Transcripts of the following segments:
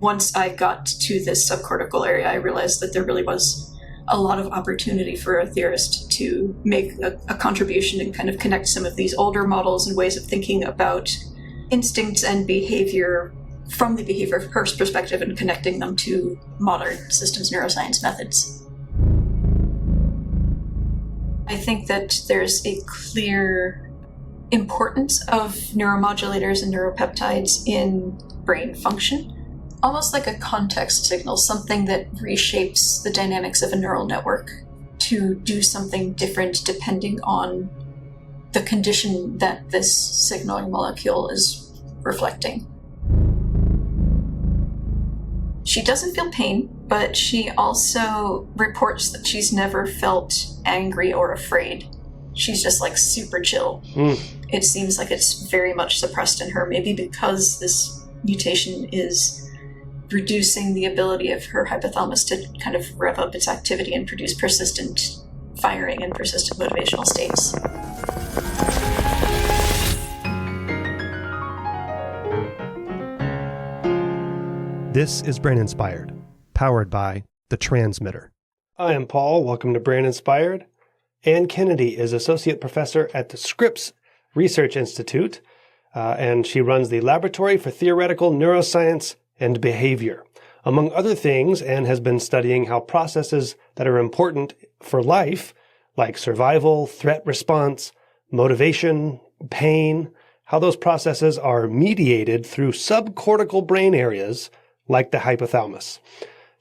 once I got to this subcortical area, I realized that there really was a lot of opportunity for a theorist to make a contribution and kind of connect some of these older models and ways of thinking about instincts and behavior from the behavior first perspective and connecting them to modern systems neuroscience methods. I think that there's a clear importance of neuromodulators and neuropeptides in brain function, almost like a context signal, something that reshapes the dynamics of a neural network to do something different depending on the condition that this signaling molecule is reflecting. She doesn't feel pain, but she also reports that she's never felt angry or afraid. She's just like super chill. It seems like it's very much suppressed in her, maybe because this mutation is reducing the ability of her hypothalamus to kind of rev up its activity and produce persistent firing and persistent motivational states. This is Brain Inspired, powered by The Transmitter. I am Paul. Welcome to Brain Inspired. Ann Kennedy is Associate Professor at the Scripps Research Institute, and she runs the Laboratory for Theoretical Neuroscience and Behavior. Among other things, Ann has been studying how processes that are important for life, like survival, threat response, motivation, pain, how those processes are mediated through subcortical brain areas like the hypothalamus.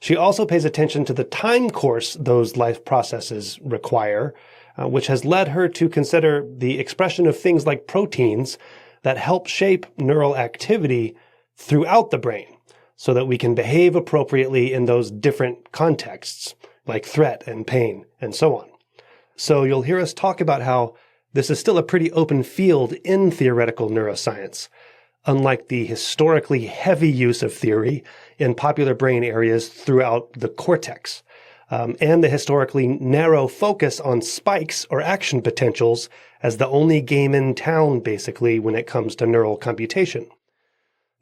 She also pays attention to the time course those life processes require, which has led her to consider the expression of things like proteins that help shape neural activity throughout the brain so that we can behave appropriately in those different contexts, like threat and pain and so on. So you'll hear us talk about how this is still a pretty open field in theoretical neuroscience, unlike the historically heavy use of theory in popular brain areas throughout the cortex, and the historically narrow focus on spikes or action potentials as the only game in town, basically, when it comes to neural computation.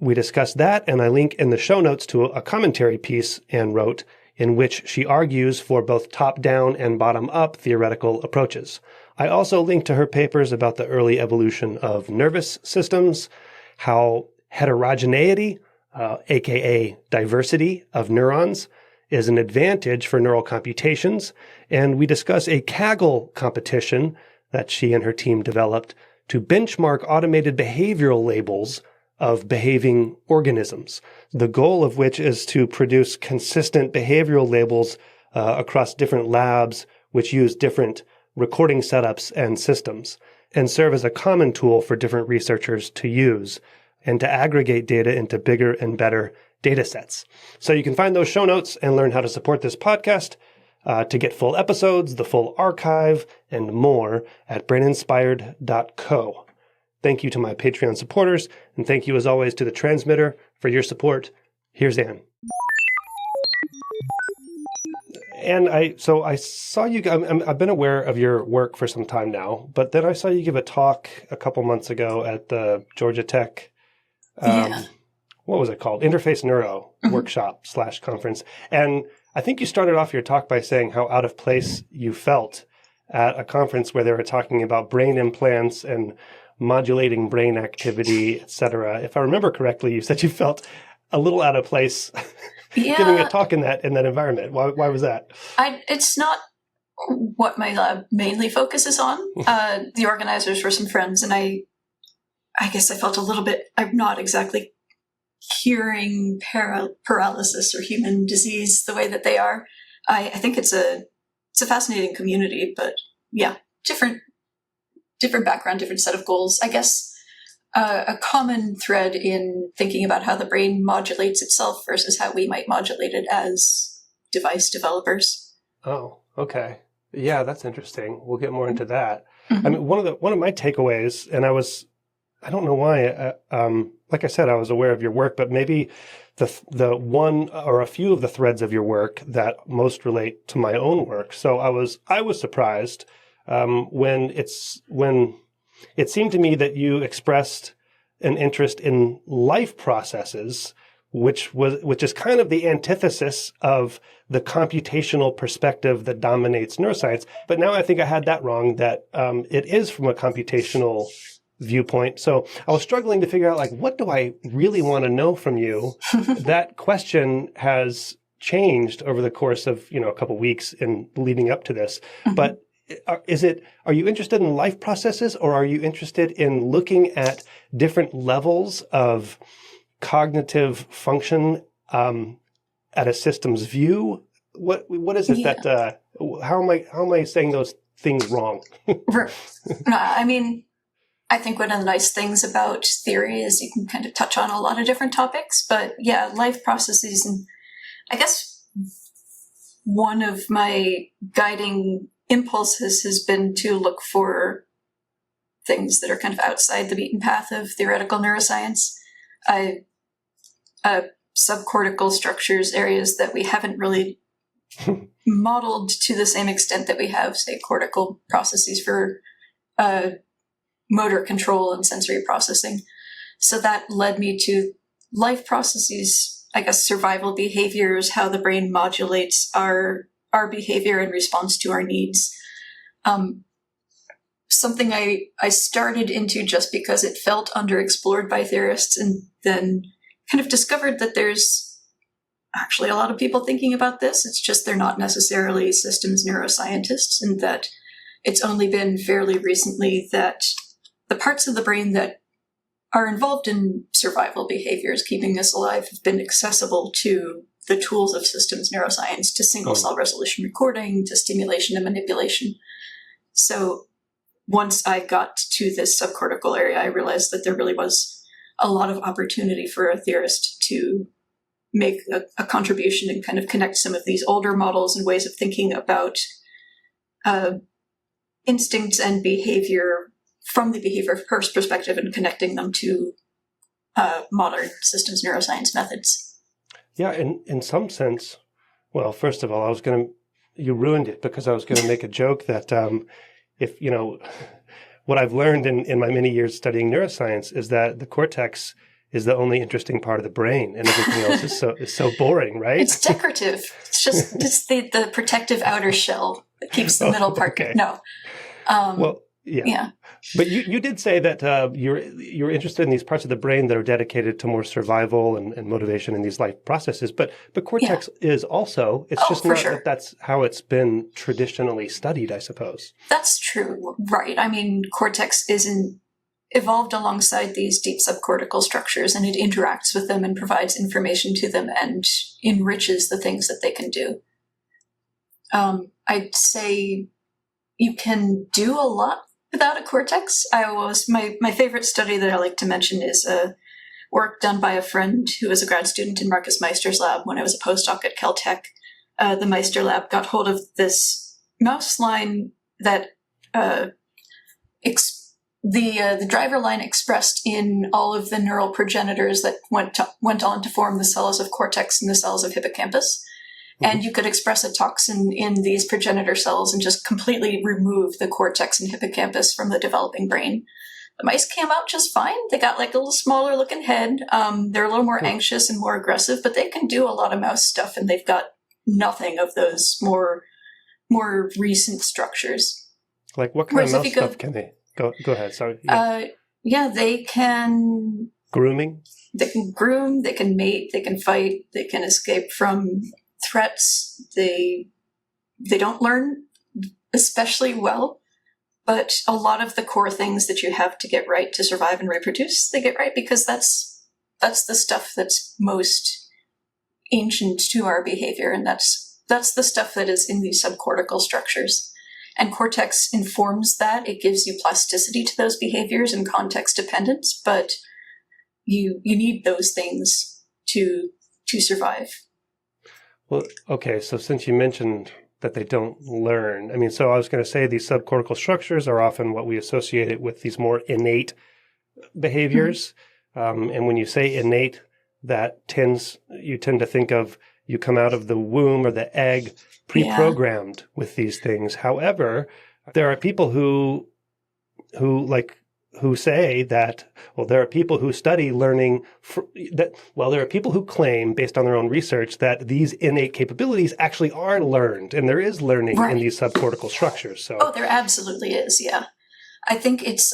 We discussed that, and I link in the show notes to a commentary piece Ann wrote in which she argues for both top-down and bottom-up theoretical approaches. I also link to her papers about the early evolution of nervous systems, how heterogeneity, aka diversity of neurons, is an advantage for neural computations, and we discuss a Kaggle competition that she and her team developed to benchmark automated behavioral labels of behaving organisms, the goal of which is to produce consistent behavioral labels across different labs which use different recording setups and systems, and serve as a common tool for different researchers to use and to aggregate data into bigger and better data sets. So you can find those show notes and learn how to support this podcast to get full episodes, the full archive, and more at braininspired.co. Thank you to my Patreon supporters, and thank you as always to The Transmitter for your support. Here's Ann. And I saw you, I've been aware of your work for some time now, but then I saw you give a talk a couple months ago at the Georgia Tech, what was it called? Interface Neuro workshop / conference. And I think you started off your talk by saying how out of place you felt at a conference where they were talking about brain implants and modulating brain activity, etc. If I remember correctly, you said you felt a little out of place giving a talk in that environment. Why was that? It's not what my lab mainly focuses on. The organizers were some friends, and I guess I felt a little bit, I'm not exactly hearing paralysis or human disease the way that they are. I think it's a fascinating community, but yeah, different background, different set of goals. I guess a common thread in thinking about how the brain modulates itself versus how we might modulate it as device developers. Oh, okay. Yeah, that's interesting. We'll get more into that. I mean, one of my takeaways, and I don't know why, like I said, I was aware of your work, but maybe the one or a few of the threads of your work that most relate to my own work. So I was surprised when it seemed to me that you expressed an interest in life processes which is kind of the antithesis of the computational perspective that dominates neuroscience. But now I think I had that wrong, that it is from a computational viewpoint. So I was struggling to figure out, like, what do I really want to know from you? That question has changed over the course of, a couple of weeks in leading up to this. But are you interested in life processes, or are you interested in looking at different levels of cognitive function at a systems view? What is it that how am I saying those things wrong? No, I mean, I think one of the nice things about theory is you can kind of touch on a lot of different topics, but yeah, life processes, and I guess one of my guiding impulses has been to look for things that are kind of outside the beaten path of theoretical neuroscience. Subcortical structures, areas that we haven't really modeled to the same extent that we have, say, cortical processes for motor control and sensory processing. So that led me to life processes, I guess, survival behaviors, how the brain modulates our behavior in response to our needs. Something I started into just because it felt underexplored by theorists, and then kind of discovered that there's actually a lot of people thinking about this. It's just they're not necessarily systems neuroscientists, and that it's only been fairly recently that the parts of the brain that are involved in survival behaviors, keeping us alive, have been accessible to the tools of systems neuroscience, to single cell resolution recording, to stimulation and manipulation. So once I got to this subcortical area, I realized that there really was a lot of opportunity for a theorist to make a contribution and kind of connect some of these older models and ways of thinking about instincts and behavior from the behavior first perspective and connecting them to modern systems neuroscience methods. Yeah, in some sense, well, first of all, you ruined it, because I was going to make a joke that if, what I've learned in my many years studying neuroscience is that the cortex is the only interesting part of the brain, and everything else is so boring, right? It's decorative. It's the protective outer shell that keeps the middle part. Okay. No. Well, yeah. But you did say that you're interested in these parts of the brain that are dedicated to more survival and motivation in these life processes. But cortex is also, it's just not that that's how it's been traditionally studied, I suppose. That's true, right. I mean, cortex evolved alongside these deep subcortical structures, and it interacts with them and provides information to them and enriches the things that they can do. I'd say you can do a lot without a cortex. My favorite study that I like to mention is work done by a friend who was a grad student in Marcus Meister's lab when I was a postdoc at Caltech. The Meister lab got hold of this mouse line that the driver line expressed in all of the neural progenitors that went on to form the cells of cortex and the cells of hippocampus. And you could express a toxin in these progenitor cells and just completely remove the cortex and hippocampus from the developing brain. The mice came out just fine. They got like a little smaller looking head. They're a little more anxious and more aggressive, but they can do a lot of mouse stuff, and they've got nothing of those more recent structures. Like what kind of mouse stuff can they? Go ahead. Sorry. Yeah, they can... Grooming? They can groom, they can mate, they can fight, they can escape from threats. They don't learn especially well, but a lot of the core things that you have to get right to survive and reproduce, they get right, because that's the stuff that's most ancient to our behavior, and that's the stuff that is in these subcortical structures. And cortex informs that. It gives you plasticity to those behaviors and context dependence, but you need those things to survive. Well, okay, so since you mentioned that they don't learn, I mean, so I was going to say these subcortical structures are often what we associate it with, these more innate behaviors. And when you say innate, you tend to think of you come out of the womb or the egg pre-programmed with these things. However, there are people who who say that, well, there are people who study learning there are people who claim, based on their own research, that these innate capabilities actually are learned, and there is learning in these subcortical structures. So, there absolutely is. Yeah, I think it's.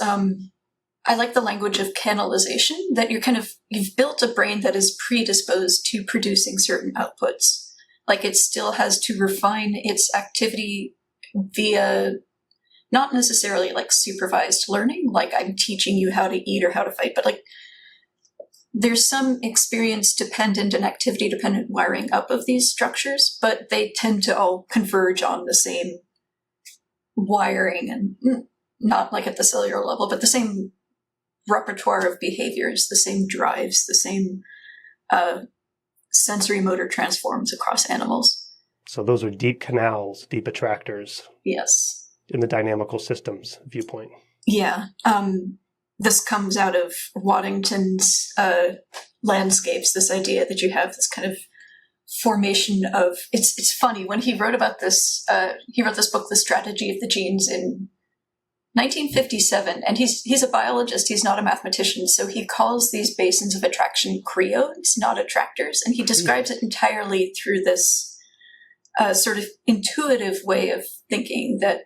I like the language of canalization, that you've built a brain that is predisposed to producing certain outputs. Like it still has to refine its activity via not necessarily like supervised learning, like I'm teaching you how to eat or how to fight, but like there's some experience dependent and activity dependent wiring up of these structures, but they tend to all converge on the same wiring, and not like at the cellular level, but the same repertoire of behaviors, the same drives, the same sensory motor transforms across animals. So those are deep canals, deep attractors. Yes. In the dynamical systems viewpoint. Yeah. This comes out of Waddington's landscapes, this idea that you have this kind of formation of, it's funny, when he wrote about this, he wrote this book, The Strategy of the Genes, in 1957, and he's a biologist, he's not a mathematician, so he calls these basins of attraction creodes, not attractors, and he describes it entirely through this sort of intuitive way of thinking that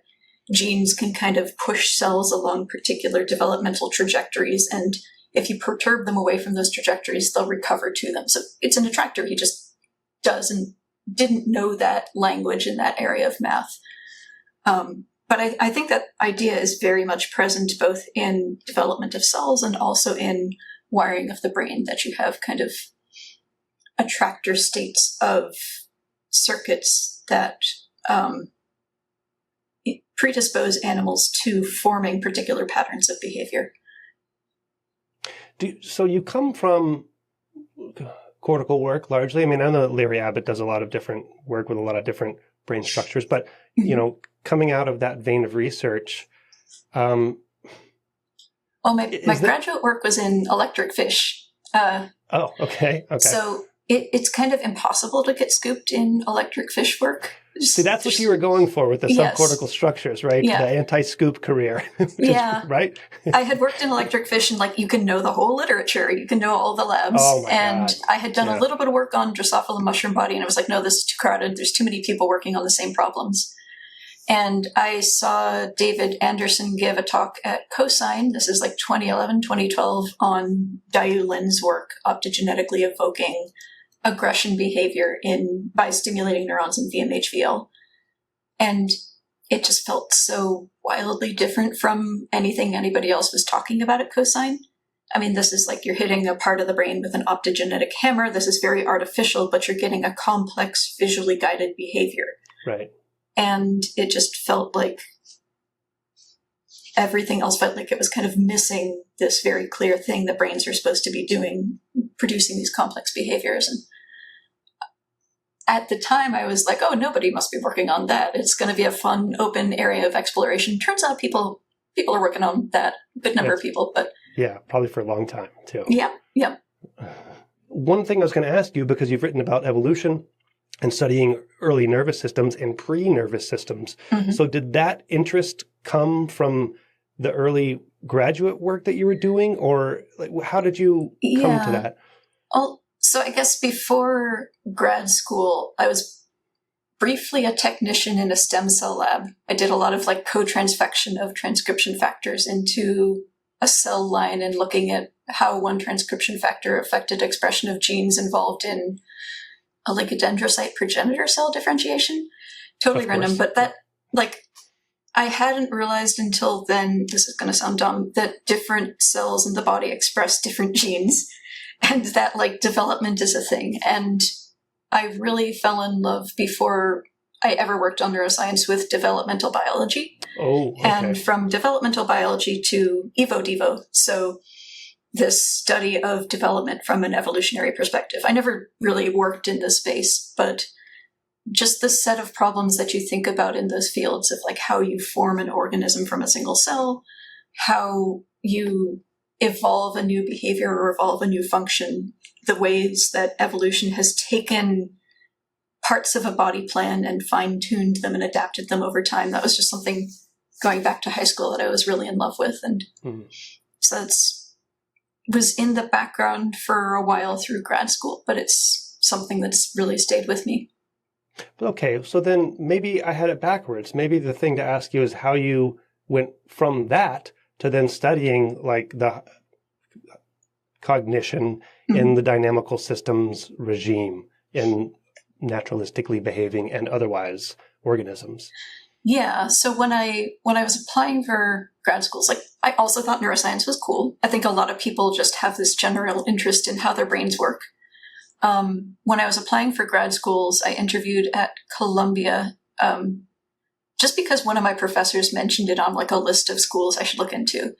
genes can kind of push cells along particular developmental trajectories, and if you perturb them away from those trajectories, they'll recover to them. So it's an attractor. He just didn't know that language in that area of math. But I think that idea is very much present both in development of cells and also in wiring of the brain, that you have kind of attractor states of circuits that predispose animals to forming particular patterns of behavior. So you come from cortical work largely. I mean, I know that Larry Abbott does a lot of different work with a lot of different brain structures, but, you know, coming out of that vein of research. Well, my graduate work was in electric fish. Okay. So it's kind of impossible to get scooped in electric fish work. See, that's what you were going for with the subcortical structures, right? Yeah. The anti-scoop career. Right? I had worked in electric fish, and like you can know the whole literature, you can know all the labs. Oh my and God. I had done a little bit of work on Drosophila mushroom body, and I was like, no, this is too crowded. There's too many people working on the same problems. And I saw David Anderson give a talk at Cosine. This is like 2011, 2012, on Dayu Lin's work, optogenetically evoking aggression behavior by stimulating neurons in VMHVL. And it just felt so wildly different from anything anybody else was talking about at Cosine. I mean, this is like you're hitting a part of the brain with an optogenetic hammer. This is very artificial, but you're getting a complex, visually guided behavior. Right. And it just felt like everything else felt like it was kind of missing this very clear thing that brains are supposed to be doing, producing these complex behaviors. And at the time, I was like, oh, nobody must be working on that. It's going to be a fun, open area of exploration. Turns out people are working on that, a good number of people. But yeah, probably for a long time, too. Yeah. One thing I was going to ask you, because you've written about evolution and studying early nervous systems and pre-nervous systems. Mm-hmm. So did that interest come from the early graduate work that you were doing, or like, how did you come to that? Well, so I guess before grad school, I was briefly a technician in a stem cell lab. I did a lot of like co-transfection of transcription factors into a cell line and looking at how one transcription factor affected expression of genes involved in oligodendrocyte progenitor cell differentiation. Totally random, but that, like, I hadn't realized until then, this is going to sound dumb, that different cells in the body express different genes, and that, like, development is a thing. And I really fell in love before I ever worked on neuroscience with developmental biology. Oh, okay. And from developmental biology to evo-devo. So this study of development from an evolutionary perspective. I never really worked in this space, but just the set of problems that you think about in those fields of like how you form an organism from a single cell, how you evolve a new behavior or evolve a new function, the ways that evolution has taken parts of a body plan and fine-tuned them and adapted them over time. That was just something going back to high school that I was really in love with. And So it's was in the background for a while through grad school, but it's something that's really stayed with me. Okay, so then maybe I had it backwards. Maybe the thing to ask you is how you went from that to then studying like the cognition in the dynamical systems regime in naturalistically behaving and otherwise organisms. Yeah, so when I was applying for grad schools, like I also thought neuroscience was cool. I think a lot of people just have this general interest in how their brains work. When I was applying for grad schools, I interviewed at Columbia, just because one of my professors mentioned it on like a list of schools I should look into.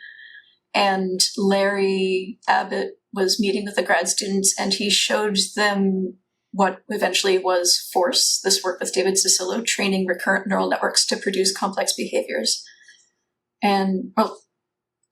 And Larry Abbott was meeting with the grad students, and he showed them what eventually was FORCE, this work with David Cicillo, training recurrent neural networks to produce complex behaviors and, well,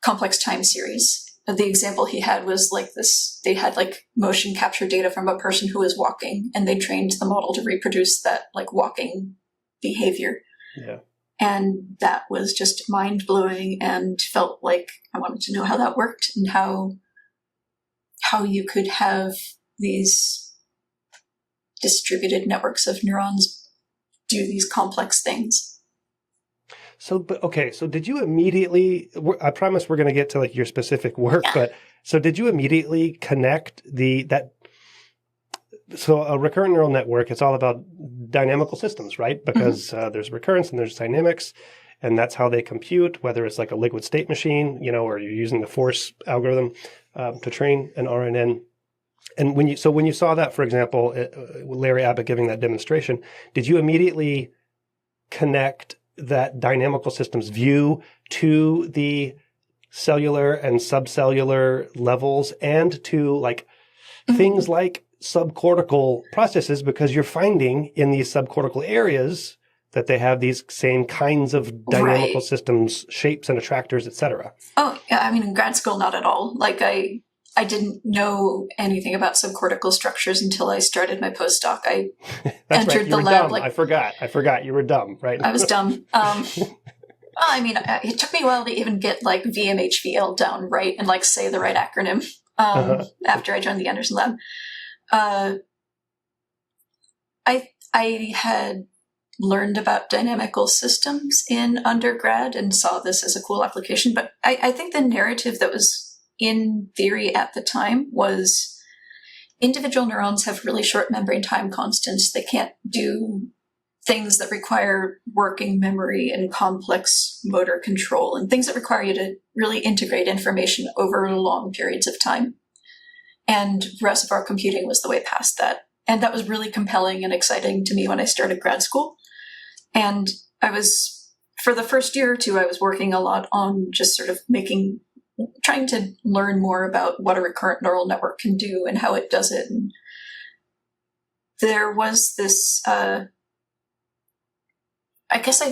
complex time series. The example he had was like this, they had like motion capture data from a person who was walking, and they trained the model to reproduce that like walking behavior. Yeah. And that was just mind-blowing, and felt like I wanted to know how that worked and how you could have these distributed networks of neurons do these complex things. So, but okay, so did you immediately, I promise we're going to get to like your specific work, but so did you immediately connect so a recurrent neural network, it's all about dynamical systems, right? Because there's recurrence and there's dynamics, and that's how they compute, whether it's like a liquid state machine, or you're using the force algorithm to train an RNN. And when you saw that, for example, Larry Abbott giving that demonstration, did you immediately connect that dynamical systems view to the cellular and subcellular levels and to like things like subcortical processes, because you're finding in these subcortical areas that they have these same kinds of dynamical systems, shapes and attractors, etc. Oh, yeah. I mean, in grad school, not at all. Like I didn't know anything about subcortical structures until I started my postdoc. I entered the lab. Dumb. Like I forgot you were dumb, right? I was dumb. I mean, it took me a while to even get like VMHVL down right and like say the right acronym after I joined the Anderson lab. I had learned about dynamical systems in undergrad and saw this as a cool application, but I think the narrative that was in theory at the time was individual neurons have really short membrane time constants. They can't do things that require working memory and complex motor control and things that require you to really integrate information over long periods of time. And reservoir computing was the way past that. And that was really compelling and exciting to me when I started grad school. And for the first year or two, I was working a lot on just sort of trying to learn more about what a recurrent neural network can do and how it does it. And there was this, I guess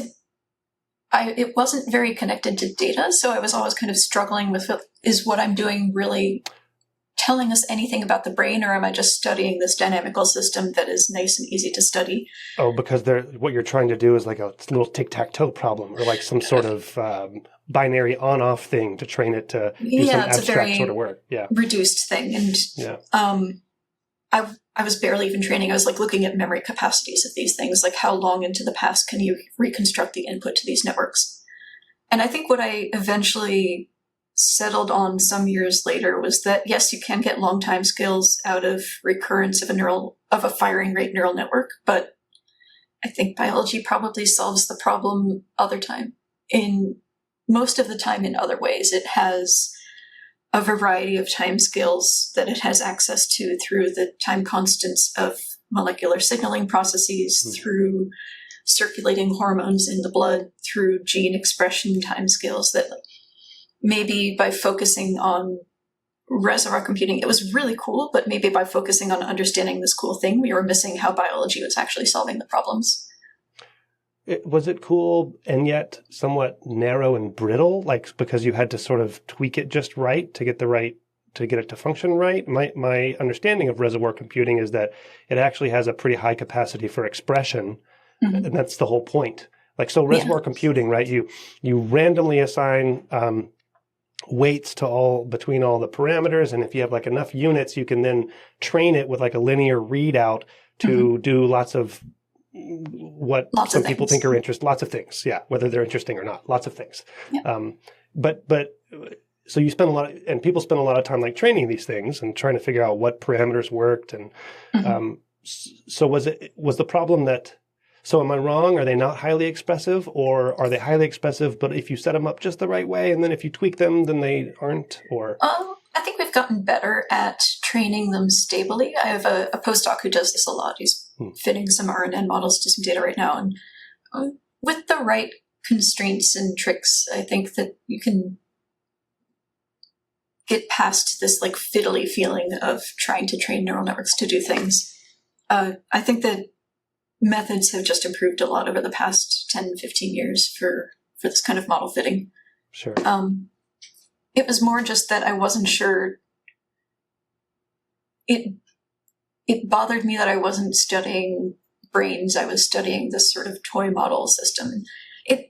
it wasn't very connected to data. So I was always kind of struggling with, is what I'm doing really telling us anything about the brain, or am I just studying this dynamical system that is nice and easy to study? Oh, because what you're trying to do is like a little tic-tac-toe problem, or like some sort of binary on-off thing to train it to do some abstract sort of work. Yeah, reduced thing. And I was barely even training. I was like looking at memory capacities of these things, like how long into the past can you reconstruct the input to these networks? And I think what I eventually settled on some years later was that, yes, you can get long time scales out of recurrence of a firing rate neural network, but I think biology probably solves the problem most of the time in other ways. It has a variety of time scales that it has access to through the time constants of molecular signaling processes, through circulating hormones in the blood, through gene expression time scales that maybe by focusing on reservoir computing, it was really cool, but maybe by focusing on understanding this cool thing, we were missing how biology was actually solving the problems. Was it cool and yet somewhat narrow and brittle, like because you had to sort of tweak it just right to get it to function right? My understanding of reservoir computing is that it actually has a pretty high capacity for expression, and that's the whole point. Like, so reservoir computing, right? You randomly assign weights between all the parameters. And if you have like enough units, you can then train it with like a linear readout to do lots of some people think are interesting, lots of things. Yeah. Whether they're interesting or not, lots of things. Yeah. So you spend and people spend a lot of time like training these things and trying to figure out what parameters worked. And so was the problem that, so am I wrong? Are they not highly expressive, or are they highly expressive, but if you set them up just the right way and then if you tweak them, then they aren't? Or I think we've gotten better at training them stably. I have a postdoc who does this a lot. He's fitting some RNN models to some data right now. And with the right constraints and tricks, I think that you can get past this like fiddly feeling of trying to train neural networks to do things. I think that methods have just improved a lot over the past 10, 15 years for this kind of model fitting. Sure. It was more just that I wasn't sure. It bothered me that I wasn't studying brains. I was studying this sort of toy model system.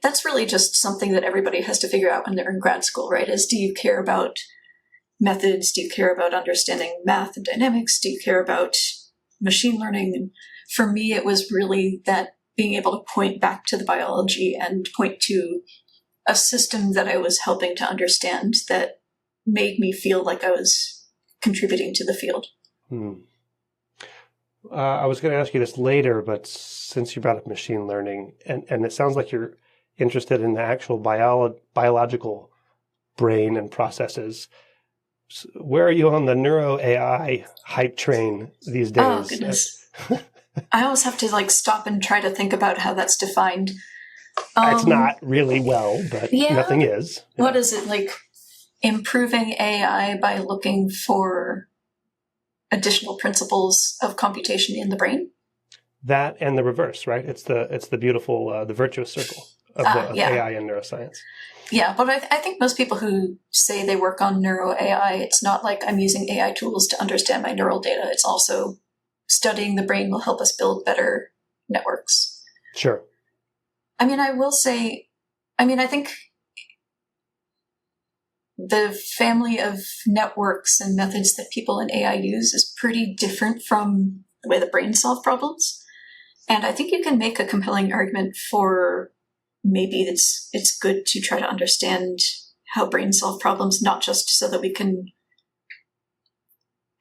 That's really just something that everybody has to figure out when they're in grad school, right? Is, do you care about methods? Do you care about understanding math and dynamics? Do you care about machine learning? And for me, it was really that being able to point back to the biology and point to a system that I was helping to understand that made me feel like I was contributing to the field. I was going to ask you this later, but since you brought up machine learning, and it sounds like you're interested in the actual biological brain and processes, where are you on the NeuroAI hype train these days? Oh, goodness. I always have to like stop and try to think about how that's defined. It's not really well, but nothing is. Yeah. What is it, like improving AI by looking for additional principles of computation in the brain? That and the reverse, right? It's the beautiful, the virtuous circle of AI and neuroscience. Yeah, but I think most people who say they work on NeuroAI, it's not like I'm using AI tools to understand my neural data. It's also studying the brain will help us build better networks. Sure. I mean, I will say, I think the family of networks and methods that people in AI use is pretty different from the way the brain solve problems. And I think you can make a compelling argument for maybe it's good to try to understand how brains solve problems, not just so that we can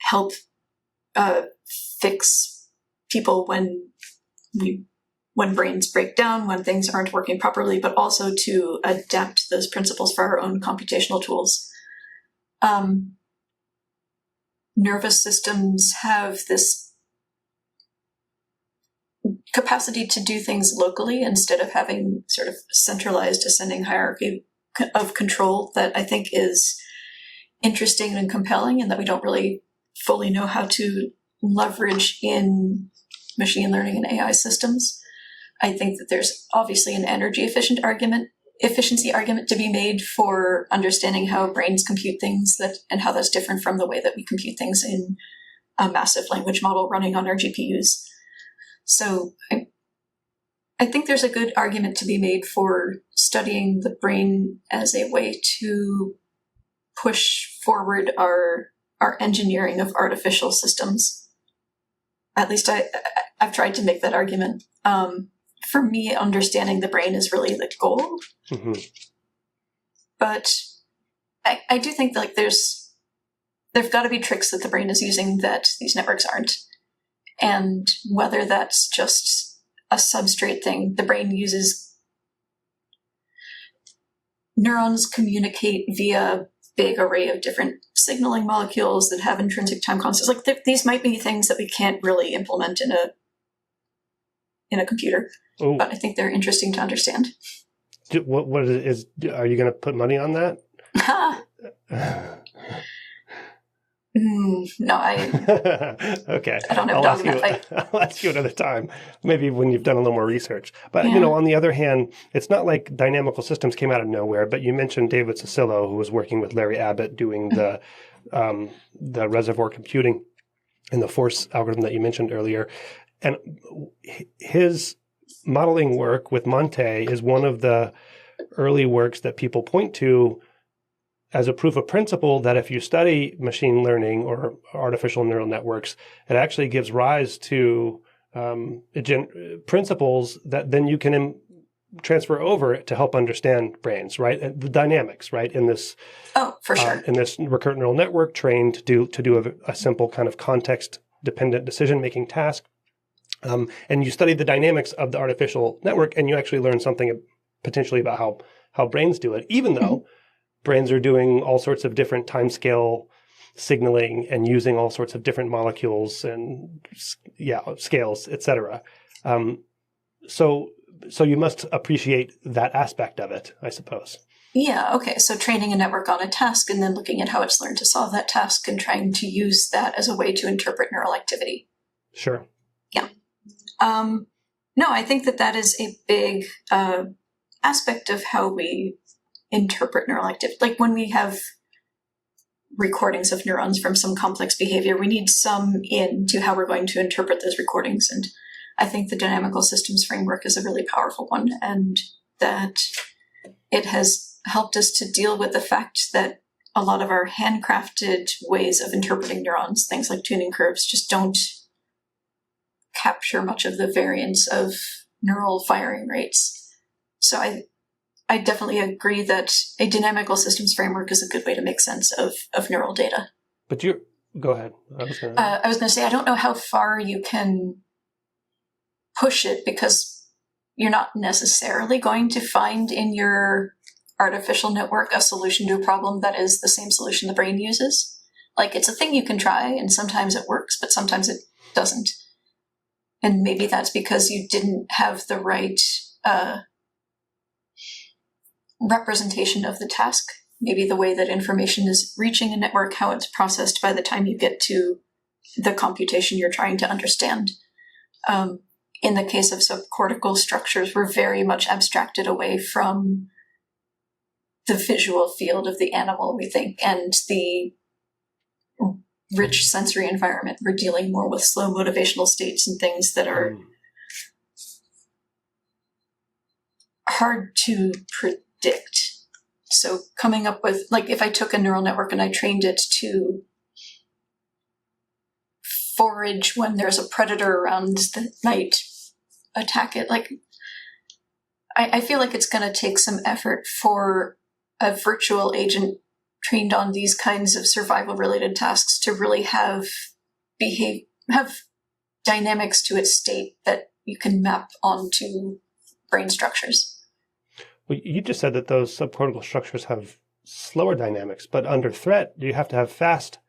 help fix people when brains break down, when things aren't working properly, but also to adapt those principles for our own computational tools. Nervous systems have this capacity to do things locally instead of having sort of centralized ascending hierarchy of control that I think is interesting and compelling, and that we don't really fully know how to leverage in machine learning and AI systems. I think that there's obviously an energy efficiency argument to be made for understanding how brains compute things and how that's different from the way that we compute things in a massive language model running on our GPUs. So I think there's a good argument to be made for studying the brain as a way to push forward our engineering of artificial systems. At least I've tried to make that argument. For me, understanding the brain is really the goal. Mm-hmm. But I do think that there've got to be tricks that the brain is using that these networks aren't. And whether that's just a substrate thing, the brain uses neurons communicate via big array of different signaling molecules that have intrinsic time constants. Like these might be things that we can't really implement in a computer. Ooh. But I think they're interesting to understand. What is are you going to put money on that? No, okay. I don't have a dog in that fight. I'll ask you another time, maybe when you've done a little more research. But, on the other hand, it's not like dynamical systems came out of nowhere, but you mentioned David Cicillo, who was working with Larry Abbott doing the reservoir computing and the force algorithm that you mentioned earlier. And his modeling work with Monte is one of the early works that people point to as a proof of principle that if you study machine learning or artificial neural networks, it actually gives rise to principles that then you can transfer over to help understand brains, right? And the dynamics, right? In this, for sure. In this recurrent neural network trained to do a simple kind of context-dependent decision-making task. And you study the dynamics of the artificial network, and you actually learn something potentially about how brains do it, even though brains are doing all sorts of different timescale signaling and using all sorts of different molecules and scales, et cetera. So you must appreciate that aspect of it, I suppose. Yeah, okay. So training a network on a task and then looking at how it's learned to solve that task and trying to use that as a way to interpret neural activity. Sure. Yeah. No, I think that is a big aspect of how we interpret neural activity. Like when we have recordings of neurons from some complex behavior, we need some into how we're going to interpret those recordings. And I think the dynamical systems framework is a really powerful one, and that it has helped us to deal with the fact that a lot of our handcrafted ways of interpreting neurons, things like tuning curves, just don't capture much of the variance of neural firing rates. So I definitely agree that a dynamical systems framework is a good way to make sense of neural data. But go ahead. I was going to say, I don't know how far you can push it, because you're not necessarily going to find in your artificial network a solution to a problem that is the same solution the brain uses. Like, it's a thing you can try, and sometimes it works, but sometimes it doesn't. And maybe that's because you didn't have the right representation of the task. Maybe the way that information is reaching a network, how it's processed by the time you get to the computation you're trying to understand. In the case of subcortical structures, we're very much abstracted away from the visual field of the animal, we think, and the rich sensory environment. We're dealing more with slow motivational states and things that are hard to predict. So coming up with, like, if I took a neural network and I trained it to forage when there's a predator around the night, attack it, like, I feel like it's going to take some effort for a virtual agent trained on these kinds of survival-related tasks to really have dynamics to its state that you can map onto brain structures. Well, you just said that those subcortical structures have slower dynamics, but under threat, you have to have fast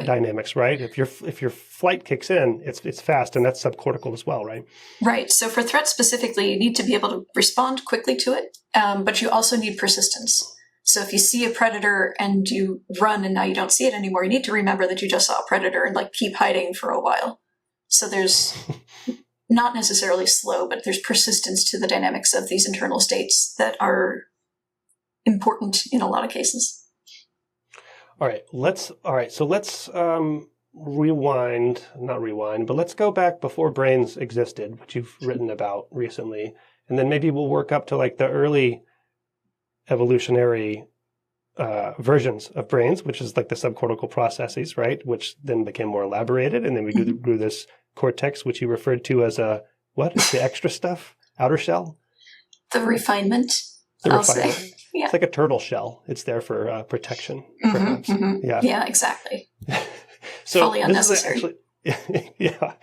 dynamics, right? If your flight kicks in, it's fast, and that's subcortical as well, right? Right. So for threat specifically, you need to be able to respond quickly to it, but you also need persistence. So if you see a predator and you run and now you don't see it anymore, you need to remember that you just saw a predator and, like, keep hiding for a while. So there's not necessarily slow, but there's persistence to the dynamics of these internal states that are important in a lot of cases. So let's not rewind, but let's go back before brains existed, which you've written about recently. And then maybe we'll work up to, like, the early evolutionary versions of brains, which is like the subcortical processes, right? Which then became more elaborated. And then we grew this cortex, which you referred to as it's the extra stuff? Outer shell? The refinement. Say. Yeah. It's like a turtle shell. It's there for protection, perhaps. Yeah, exactly. So fully unnecessary. Yeah.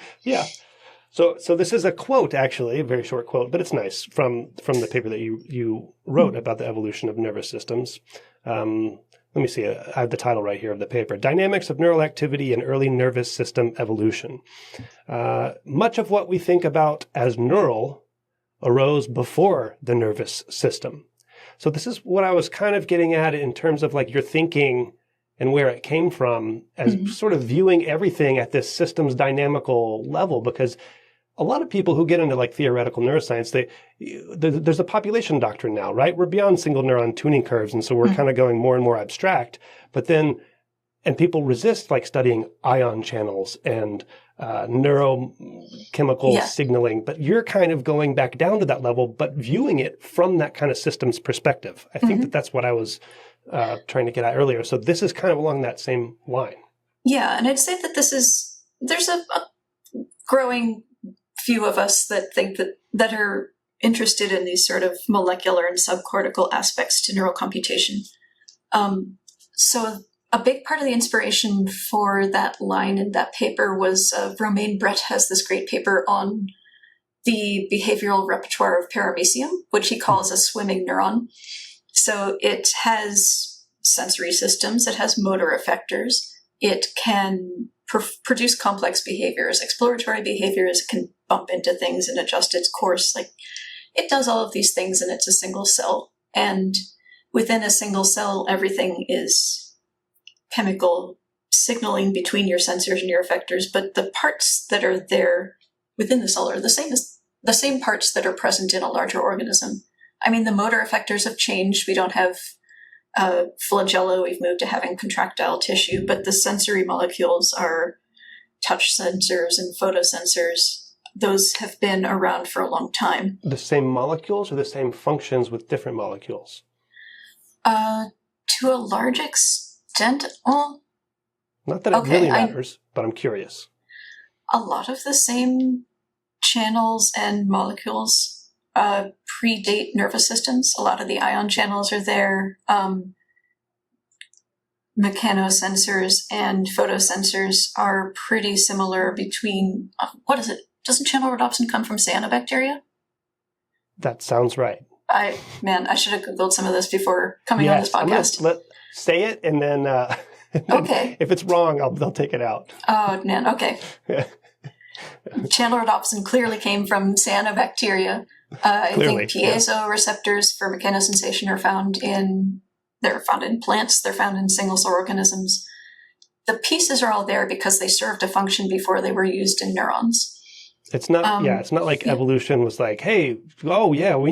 So this is a quote, actually, a very short quote, but it's nice, from the paper that you wrote about the evolution of nervous systems. Let me see. I have the title right here of the paper: Dynamics of Neural Activity in Early Nervous System Evolution. Much of what we think about as neural arose before the nervous system. So this is what I was kind of getting at in terms of, like, your thinking and where it came from, as sort of viewing everything at this systems dynamical level, because a lot of people who get into, like, theoretical neuroscience, there's a population doctrine now, right? We're beyond single neuron tuning curves, and so we're kind of going more and more abstract. But then, and people resist, like, studying ion channels and neurochemical signaling, but you're kind of going back down to that level, but viewing it from that kind of systems perspective. I think that's what I was trying to get at earlier. So this is kind of along that same line. Yeah, and I'd say that there's a growing few of us that think that are interested in these sort of molecular and subcortical aspects to neural computation. So a big part of the inspiration for that line in that paper was Romain Brett has this great paper on the behavioral repertoire of paramecium, which he calls a swimming neuron. So it has sensory systems, it has motor effectors, it can produce complex behaviors, exploratory behaviors, it can bump into things and adjust its course. Like, it does all of these things, and it's a single cell. And within a single cell, everything is chemical signaling between your sensors and your effectors, but the parts that are there within the cell are the same parts that are present in a larger organism. I mean, the motor effectors have changed. We don't have flagella. We've moved to having contractile tissue, but the sensory molecules are touch sensors and photosensors. Those have been around for a long time. The same molecules or the same functions with different molecules? To a large extent, well... Not that it really matters, but I'm curious. A lot of the same channels and molecules predate nervous systems. A lot of the ion channels are there. Mechanosensors and photosensors are pretty similar between... what is it? Doesn't channel rhodopsin come from cyanobacteria? That sounds right. I should have Googled some of this before coming on this podcast. Say it, and then, okay. If it's wrong, they'll take it out. Oh, man, okay. Channel rhodopsin clearly came from cyanobacteria. I think piezo receptors for mechanosensation are found in plants, they're found in single-cell organisms. The pieces are all there because they served a function before they were used in neurons. It's not, it's not like evolution was like, hey, we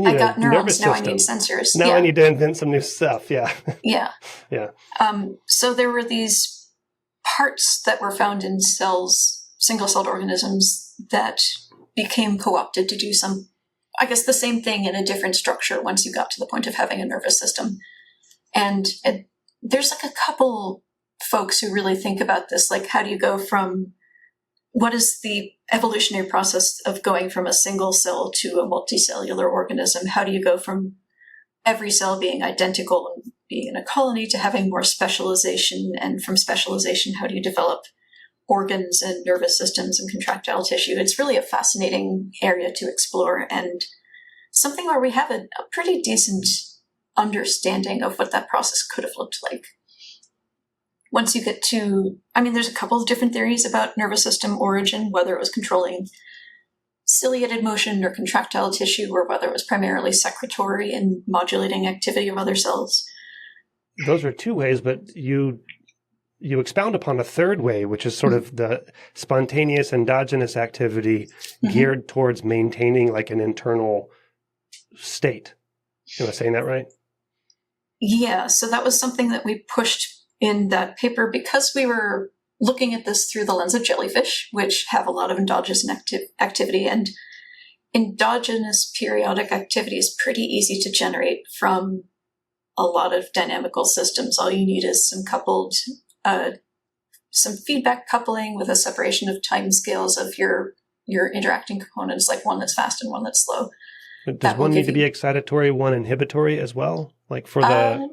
need a got neurons, nervous system. Now I need sensors. Now I need to invent some new stuff, Yeah. So there were these parts that were found in cells, single-celled organisms, that became co-opted to do the same thing in a different structure once you got to the point of having a nervous system. And there's like a couple folks who really think about this, like how do you go from... What is the evolutionary process of going from a single cell to a multicellular organism? How do you go from every cell being identical and being in a colony to having more specialization? And from specialization, how do you develop organs and nervous systems and contractile tissue? It's really a fascinating area to explore, and something where we have a pretty decent understanding of what that process could have looked like. Once you get to, there's a couple of different theories about nervous system origin, whether it was controlling ciliated motion or contractile tissue, or whether it was primarily secretory and modulating activity of other cells. Those are two ways, but you expound upon a third way, which is sort of the spontaneous endogenous activity geared towards maintaining like an internal state. Am I saying that right? Yeah, so that was something that we pushed in that paper because we were looking at this through the lens of jellyfish, which have a lot of endogenous activity, and endogenous periodic activity is pretty easy to generate from a lot of dynamical systems. All you need is some feedback coupling with a separation of timescales of your interacting components, like one that's fast and one that's slow. But does one need to be excitatory, one inhibitory as well? Like for the...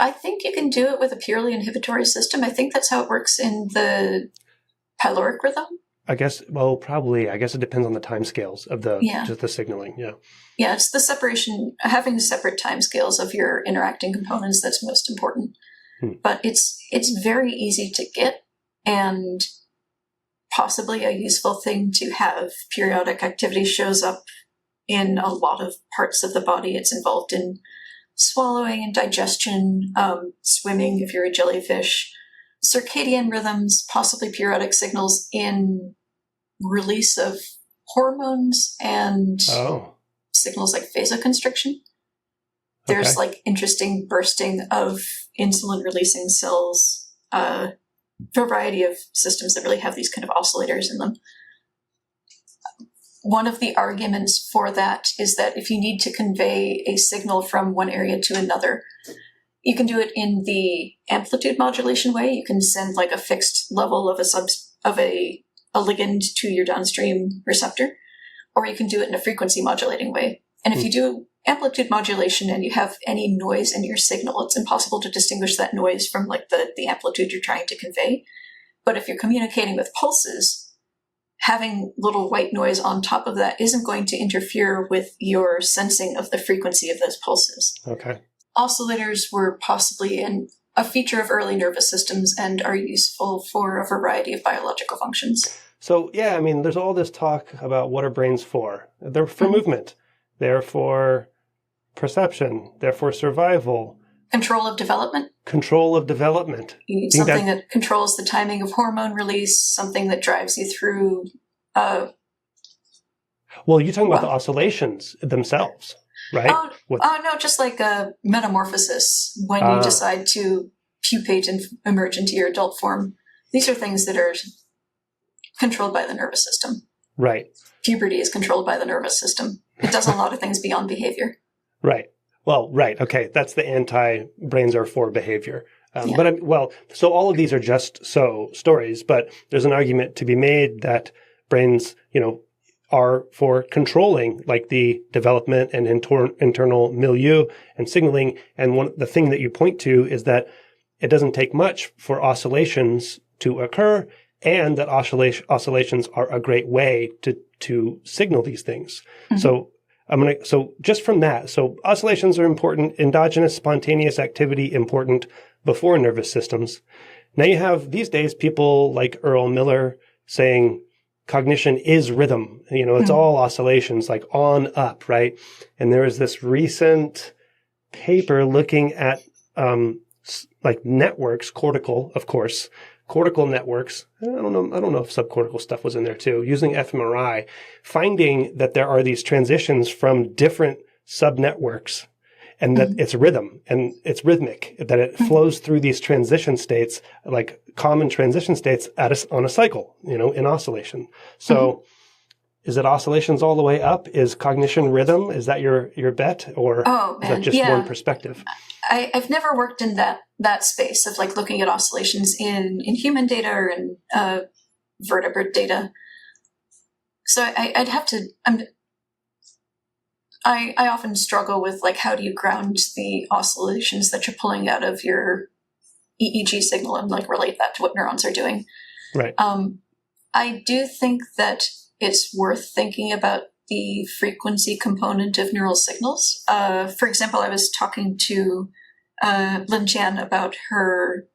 I think you can do it with a purely inhibitory system. I think that's how it works in the pyloric rhythm. Probably. I guess it depends on the timescales of just the signaling. Yeah. Yeah, it's the separation, having separate timescales of your interacting components that's most important. But it's very easy to get, and possibly a useful thing to have. Periodic activity shows up in a lot of parts of the body. It's involved in swallowing and digestion, swimming if you're a jellyfish, circadian rhythms, possibly periodic signals in release of hormones and signals like vasoconstriction. There's like interesting bursting of insulin releasing cells, variety of systems that really have these kind of oscillators in them. One of the arguments for that is that if you need to convey a signal from one area to another, You can do it in the amplitude modulation way. You can send like a fixed level of a ligand to your downstream receptor, or you can do it in a frequency modulating way. And if you do amplitude modulation and you have any noise in your signal, it's impossible to distinguish that noise from like the amplitude you're trying to convey. But if you're communicating with pulses, having little white noise on top of that isn't going to interfere with your sensing of the frequency of those pulses. Okay. Oscillators were possibly a feature of early nervous systems and are useful for a variety of biological functions. So, yeah, I mean, there's all this talk about what are brains for. They're for movement. They're for perception. They're for survival. Control of development. Control of development. You need something that controls the timing of hormone release, something that drives you through... Well, you're talking about the oscillations themselves, right? No, just like a metamorphosis when you decide to pupate and emerge into your adult form. These are things that are controlled by the nervous system. Right. Puberty is controlled by the nervous system. It does a lot of things beyond behavior. Right. Well, right. Okay. That's the anti-brains are for behavior. So all of these are just stories, but there's an argument to be made that brains, are for controlling like the development and internal milieu and signaling. And the thing that you point to is that it doesn't take much for oscillations to occur, and that oscillations are a great way to signal these things. Mm-hmm. So just from that, so oscillations are important, endogenous spontaneous activity important before nervous systems. Now you have these days people like Earl Miller saying cognition is rhythm. It's all oscillations, like on up, right? And there was this recent paper looking at like networks, cortical, of course, cortical networks. I don't know if subcortical stuff was in there too, using fMRI, finding that there are these transitions from different subnetworks, and that it's rhythm and it's rhythmic, that it flows through these transition states, like common transition states on a cycle, in oscillation. So is it oscillations all the way up? Is cognition rhythm? Is that your bet? Or is that just one perspective? I've never worked in that space of like looking at oscillations in human data or in vertebrate data. So I'd have to... I often struggle with like how do you ground the oscillations that you're pulling out of your EEG signal and like relate that to what neurons are doing. Right. I do think that it's worth thinking about the frequency component of neural signals. For example, I was talking to Lin Chan about her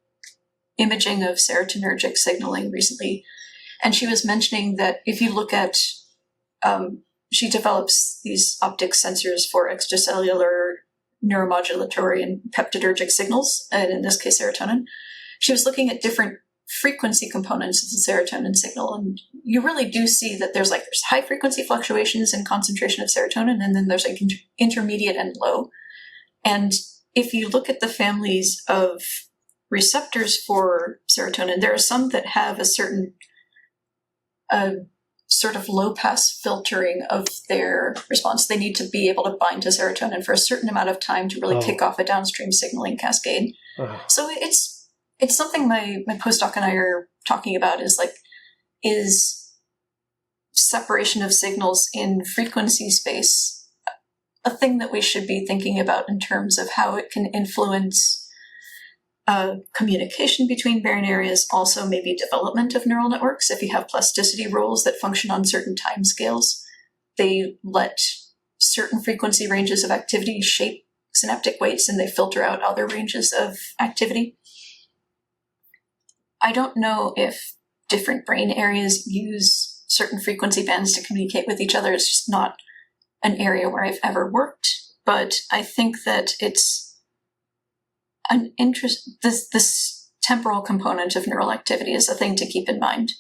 imaging of serotonergic signaling recently, and she was mentioning that if you look at she develops these optic sensors for extracellular neuromodulatory and peptidergic signals, and in this case, serotonin. She was looking at different frequency components of the serotonin signal, and you really do see that there's high frequency fluctuations in concentration of serotonin, and then there's like intermediate and low. And if you look at the families of receptors for serotonin, there are some that have a certain sort of low-pass filtering of their response. They need to be able to bind to serotonin for a certain amount of time to really kick off a downstream signaling cascade. So it's something my postdoc and I are talking about is separation of signals in frequency space a thing that we should be thinking about in terms of how it can influence communication between brain areas, also maybe development of neural networks. If you have plasticity rules that function on certain timescales, they let certain frequency ranges of activity shape synaptic weights and they filter out other ranges of activity. I don't know if different brain areas use certain frequency bands to communicate with each other. It's just not an area where I've ever worked, but I think that it's an interest. This temporal component of neural activity is a thing to keep in mind.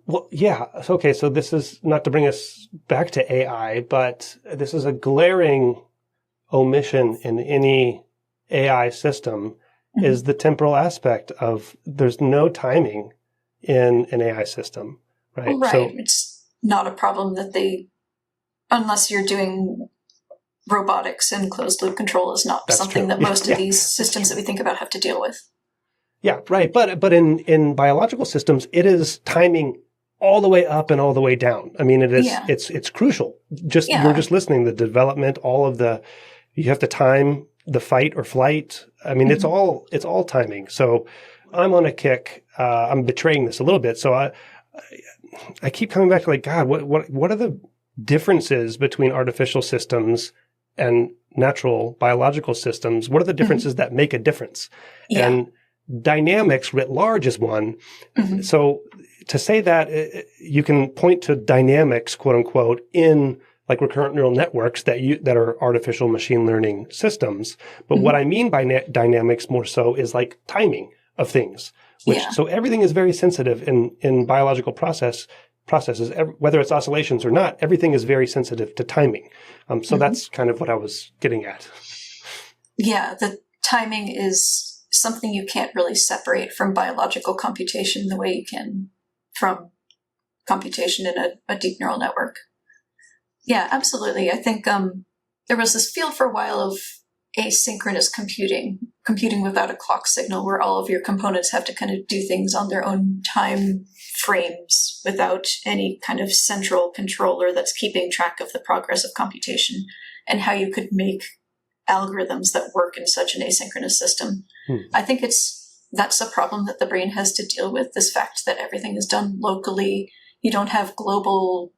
Well, yeah. Okay, so this is not to bring us back to AI, but this is a glaring omission in any AI system is the temporal aspect of there's no timing in an AI system, right? Right. So, it's not a problem that unless you're doing robotics and closed loop control is not That's something true. that most of these systems that we think about have to deal with. Yeah, right. But in biological systems, it is timing all the way up and all the way down. I mean, it's crucial. You're just listening, the development, you have to time the fight or flight. I mean, it's all timing. So I'm on a kick. I'm betraying this a little bit. So I keep coming back to like, God, what are the differences between artificial systems and natural biological systems? What are the differences that make a difference? Yeah. And dynamics writ large is one. So to say that, you can point to dynamics, quote unquote, in like recurrent neural networks that are artificial machine learning systems. But what I mean by dynamics more so is like timing of things. So everything is very sensitive in biological processes, whether it's oscillations or not, everything is very sensitive to timing. So that's kind of what I was getting at. Yeah, the timing is something you can't really separate from biological computation the way you can from computation in a deep neural network. Yeah, absolutely. I think there was this field for a while of asynchronous computing without a clock signal, where all of your components have to kind of do things on their own time frames without any kind of central controller that's keeping track of the progress of computation, and how you could make algorithms that work in such an asynchronous system. I think that's a problem that the brain has to deal with, this fact that everything is done locally. You don't have global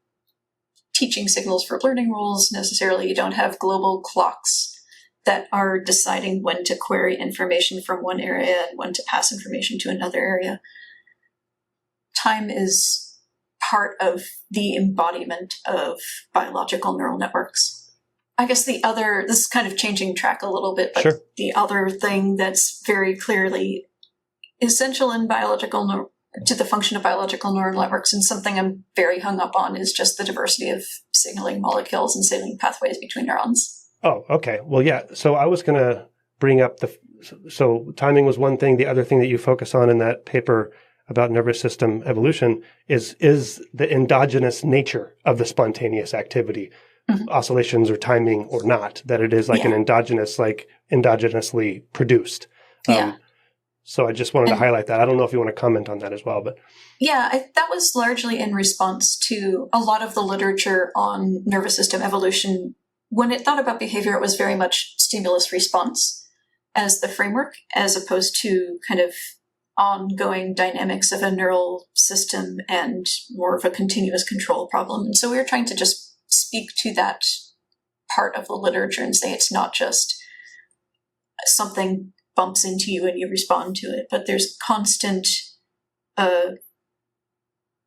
teaching signals for learning rules necessarily. You don't have global clocks that are deciding when to query information from one area and when to pass information to another area. Time is part of the embodiment of biological neural networks. I guess this is kind of changing track a little bit, but the other thing that's very clearly essential in to the function of biological neural networks, and something I'm very hung up on, is just the diversity of signaling molecules and signaling pathways between neurons. Oh, okay. Well, yeah. So I was going to bring up so timing was one thing. The other thing that you focus on in that paper about nervous system evolution is the endogenous nature of the spontaneous activity. Oscillations or timing or not, that it is like an endogenous, like endogenously produced. So I just wanted to highlight that. I don't know if you want to comment on that as well, but. Yeah, that was largely in response to a lot of the literature on nervous system evolution. When it thought about behavior, it was very much stimulus response as the framework, as opposed to kind of ongoing dynamics of a neural system and more of a continuous control problem. And so we were trying to just speak to that part of the literature and say it's not just something bumps into you and you respond to it, but there's constant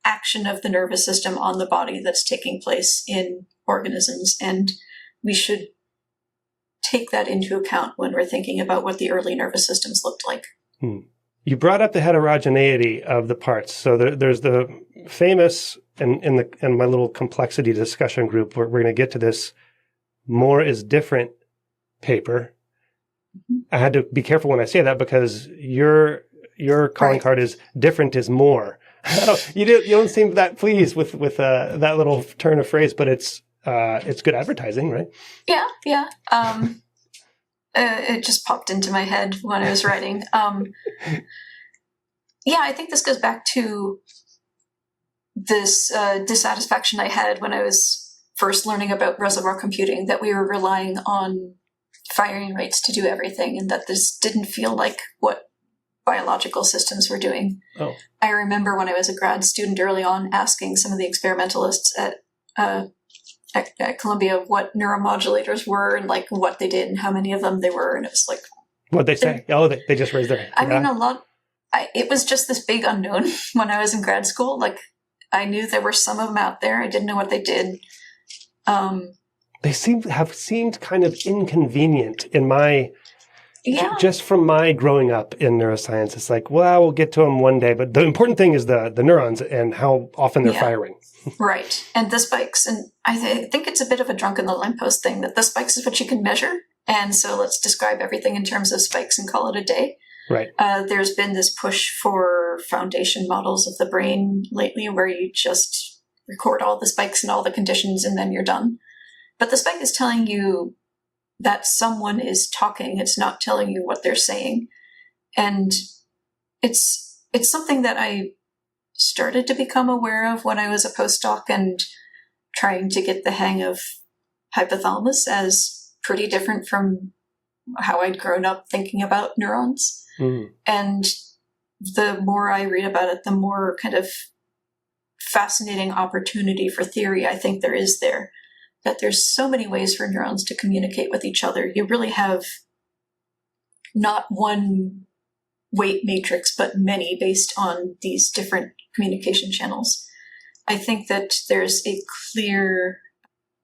action of the nervous system on the body that's taking place in organisms, and we should take that into account when we're thinking about what the early nervous systems looked like. You brought up the heterogeneity of the parts. So there's the famous, in my little complexity discussion group, we're going to get to this more is different paper. I had to be careful when I say that because your calling card is different is more. You don't seem that pleased with that little turn of phrase, but it's good advertising, right? Yeah. It just popped into my head when I was writing. I think this goes back to this dissatisfaction I had when I was first learning about reservoir computing, that we were relying on firing rates to do everything, and that this didn't feel like what biological systems were doing. I remember when I was a grad student early on asking some of the experimentalists at Columbia what neuromodulators were and like what they did and how many of them there were, and it was like, what'd they say? They just raised their hand. I mean, it was just this big unknown when I was in grad school. Like, I knew there were some of them out there. I didn't know what they did. They have seemed kind of inconvenient in my, just from my growing up in neuroscience. It's like, well, we'll get to them one day. But the important thing is the neurons and how often they're firing. Right. And the spikes. And I think it's a bit of a drunk in the lamppost thing, that the spikes is what you can measure. And so let's describe everything in terms of spikes and call it a day. Right. There's been this push for foundation models of the brain lately where you just record all the spikes and all the conditions and then you're done. But the spike is telling you that someone is talking. It's not telling you what they're saying. And it's something that I started to become aware of when I was a postdoc and trying to get the hang of hypothalamus as pretty different from how I'd grown up thinking about neurons. And the more I read about it, the more kind of fascinating opportunity for theory I think there is there. That there's so many ways for neurons to communicate with each other. You really have not one weight matrix, but many based on these different communication channels. I think that there's a clear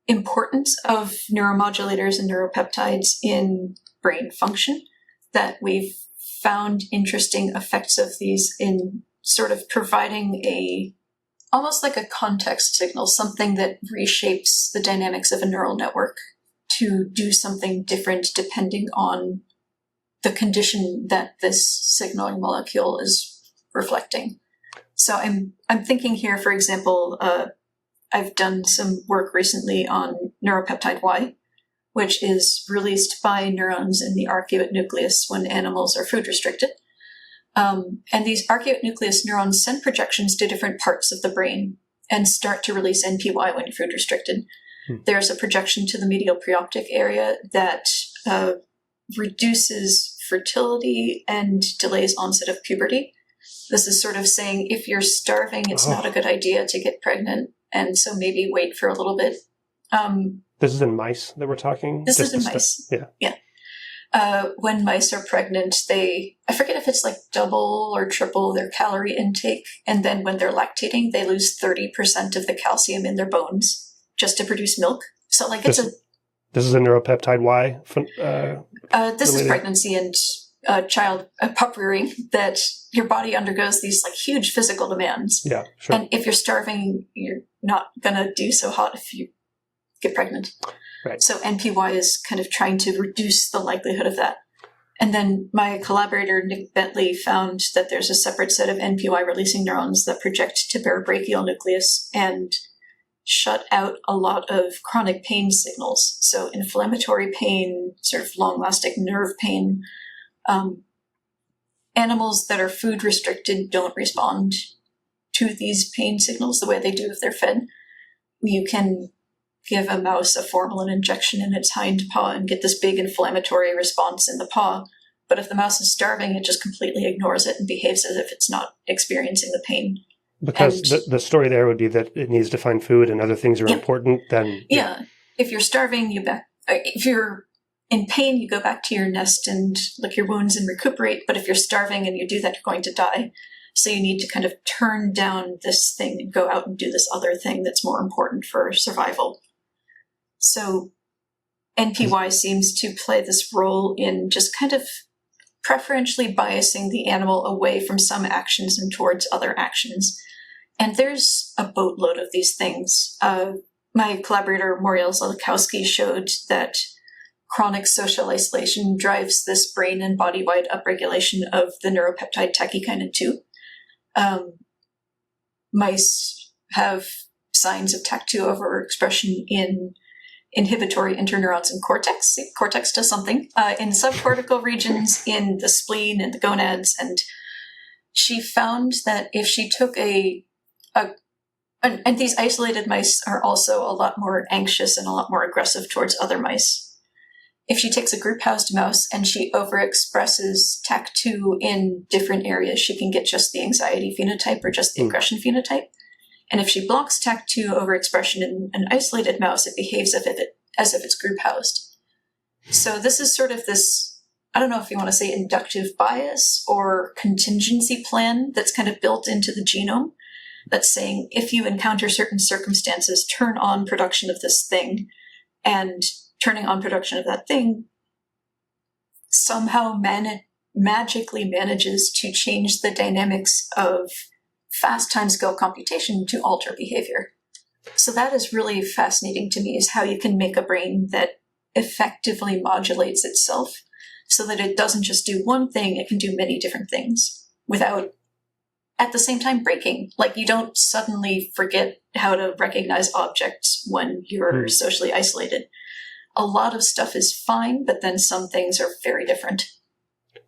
importance of neuromodulators and neuropeptides in brain function, that we've found interesting effects of these in sort of providing almost like a context signal, something that reshapes the dynamics of a neural network to do something different depending on the condition that this signaling molecule is reflecting. So I'm thinking here, for example, I've done some work recently on neuropeptide Y, which is released by neurons in the arcuate nucleus when animals are food restricted. And these arcuate nucleus neurons send projections to different parts of the brain and start to release NPY when you're food restricted. There's a projection to the medial preoptic area that reduces fertility and delays onset of puberty. This is sort of saying if you're starving, it's not a good idea to get pregnant, and so maybe wait for a little bit. This is in mice that we're talking? This is in mice. Yeah. When mice are pregnant, I forget if it's like double or triple their calorie intake. And then when they're lactating, they lose 30% of the calcium in their bones just to produce milk. So like this is a neuropeptide Y? This is pregnancy and pup rearing, that your body undergoes these like huge physical demands. Yeah, sure. And if you're starving, you're not going to do so hot if you get pregnant. Right. So NPY is kind of trying to reduce the likelihood of that. And then my collaborator, Nick Bentley, found that there's a separate set of NPY releasing neurons that project to parabrachial nucleus and shut out a lot of chronic pain signals. So inflammatory pain, sort of long-lasting nerve pain. Animals that are food restricted don't respond to these pain signals the way they do if they're fed. You can give a mouse a formalin injection in its hind paw and get this big inflammatory response in the paw. But if the mouse is starving, it just completely ignores it and behaves as if it's not experiencing the pain. Because the story there would be that it needs to find food and other things are important, then... Yeah. If you're starving, if you're in pain, you go back to your nest and lick your wounds and recuperate. But if you're starving and you do that, you're going to die. So you need to kind of turn down this thing and go out and do this other thing that's more important for survival. So NPY seems to play this role in just kind of preferentially biasing the animal away from some actions and towards other actions. And there's a boatload of these things. My collaborator, Moriel Zolakowski, showed that chronic social isolation drives this brain and body-wide upregulation of the neuropeptide tachykinin 2. Mice have signs of TAC2 overexpression in inhibitory interneurons in cortex. Cortex does something. In subcortical regions, in the spleen and the gonads. And she found that if she took and these isolated mice are also a lot more anxious and a lot more aggressive towards other mice. If she takes a group-housed mouse and she overexpresses TAC2 in different areas, she can get just the anxiety phenotype or just the aggression phenotype. And if she blocks TAC2 overexpression in an isolated mouse, it behaves as if it's group-housed. So this is sort of this, I don't know if you want to say inductive bias or contingency plan that's kind of built into the genome, that's saying if you encounter certain circumstances, turn on production of this thing, and turning on production of that thing somehow magically manages to change the dynamics of fast timescale computation to alter behavior. So that is really fascinating to me, is how you can make a brain that effectively modulates itself so that it doesn't just do one thing, it can do many different things without at the same time breaking. Like you don't suddenly forget how to recognize objects when you're socially isolated. a lot of stuff is fine, but then some things are very different.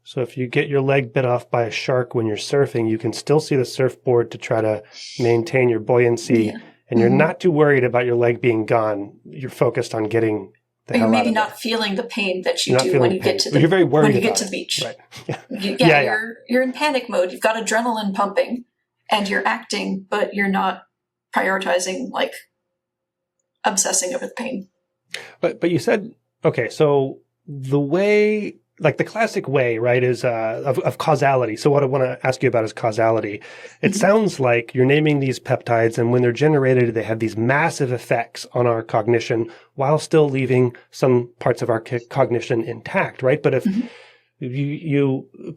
So if you get your leg bit off by a shark when you're surfing, you can still see the surfboard to try to maintain your buoyancy, and you're not too worried about your leg being gone. You're focused on getting the hell out of it. You're maybe not feeling the pain that you do when you get to you're very worried when you about get to the beach. Right. You're in panic mode. You've got adrenaline pumping, and you're acting, but you're not prioritizing, like obsessing over the pain. But you said, okay, so the way, like the classic way, right, is of causality. So what I want to ask you about is causality. It sounds like you're naming these peptides, and when they're generated, they have these massive effects on our cognition while still leaving some parts of our cognition intact, right? But if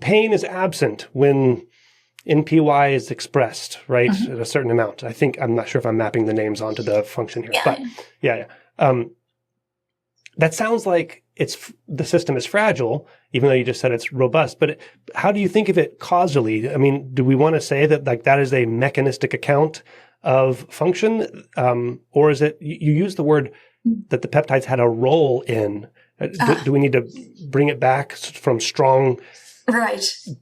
pain is absent when NPY is expressed, right, at a certain amount. I'm not sure if I'm mapping the names onto the function here, but that sounds like the system is fragile, even though you just said it's robust. But how do you think of it causally? I mean, do we want to say that like that is a mechanistic account of function, or is it? You use the word that the peptides had a role in. Do we need to bring it back from strong,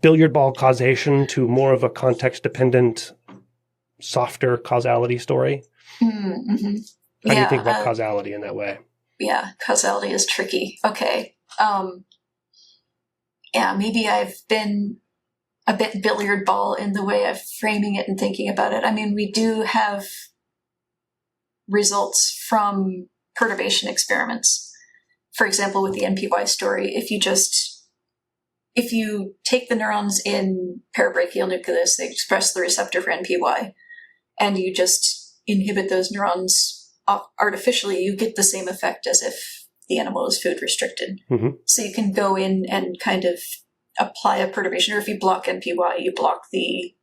billiard ball causation to more of a context-dependent, softer causality story? How do you think about causality in that way? Yeah, causality is tricky. Okay. Maybe I've been a bit billiard ball in the way I'm framing it and thinking about it. I mean, we do have results from perturbation experiments. For example, with the NPY story, if you take the neurons in parabrachial nucleus, they express the receptor for NPY, and you just inhibit those neurons artificially, you get the same effect as if the animal is food restricted. So you can go in and kind of apply a perturbation, or if you block NPY, you block the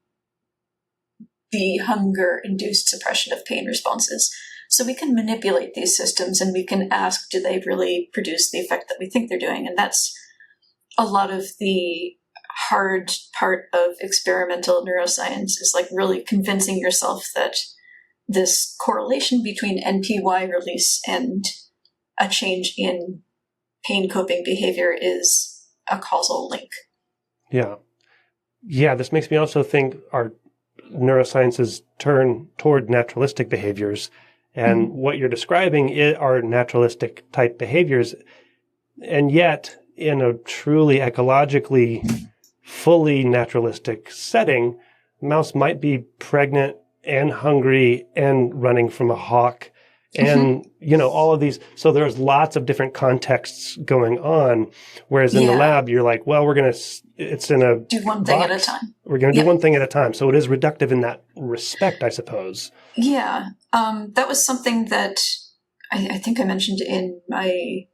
hunger-induced suppression of pain responses. So we can manipulate these systems, and we can ask, do they really produce the effect that we think they're doing? And that's a lot of the hard part of experimental neuroscience, is like really convincing yourself that this correlation between NPY release and a change in pain coping behavior is a causal link. Yeah, this makes me also think our neurosciences turn toward naturalistic behaviors, and what you're describing are naturalistic type behaviors, and yet in a truly ecologically fully naturalistic setting, mouse might be pregnant and hungry and running from a hawk and, all of these. So there's lots of different contexts going on. Whereas in the lab, you're like, well, it's in a do one thing at a time. We're going to do one thing at a time. So it is reductive in that respect, I suppose. Yeah. That was something that I think I mentioned in my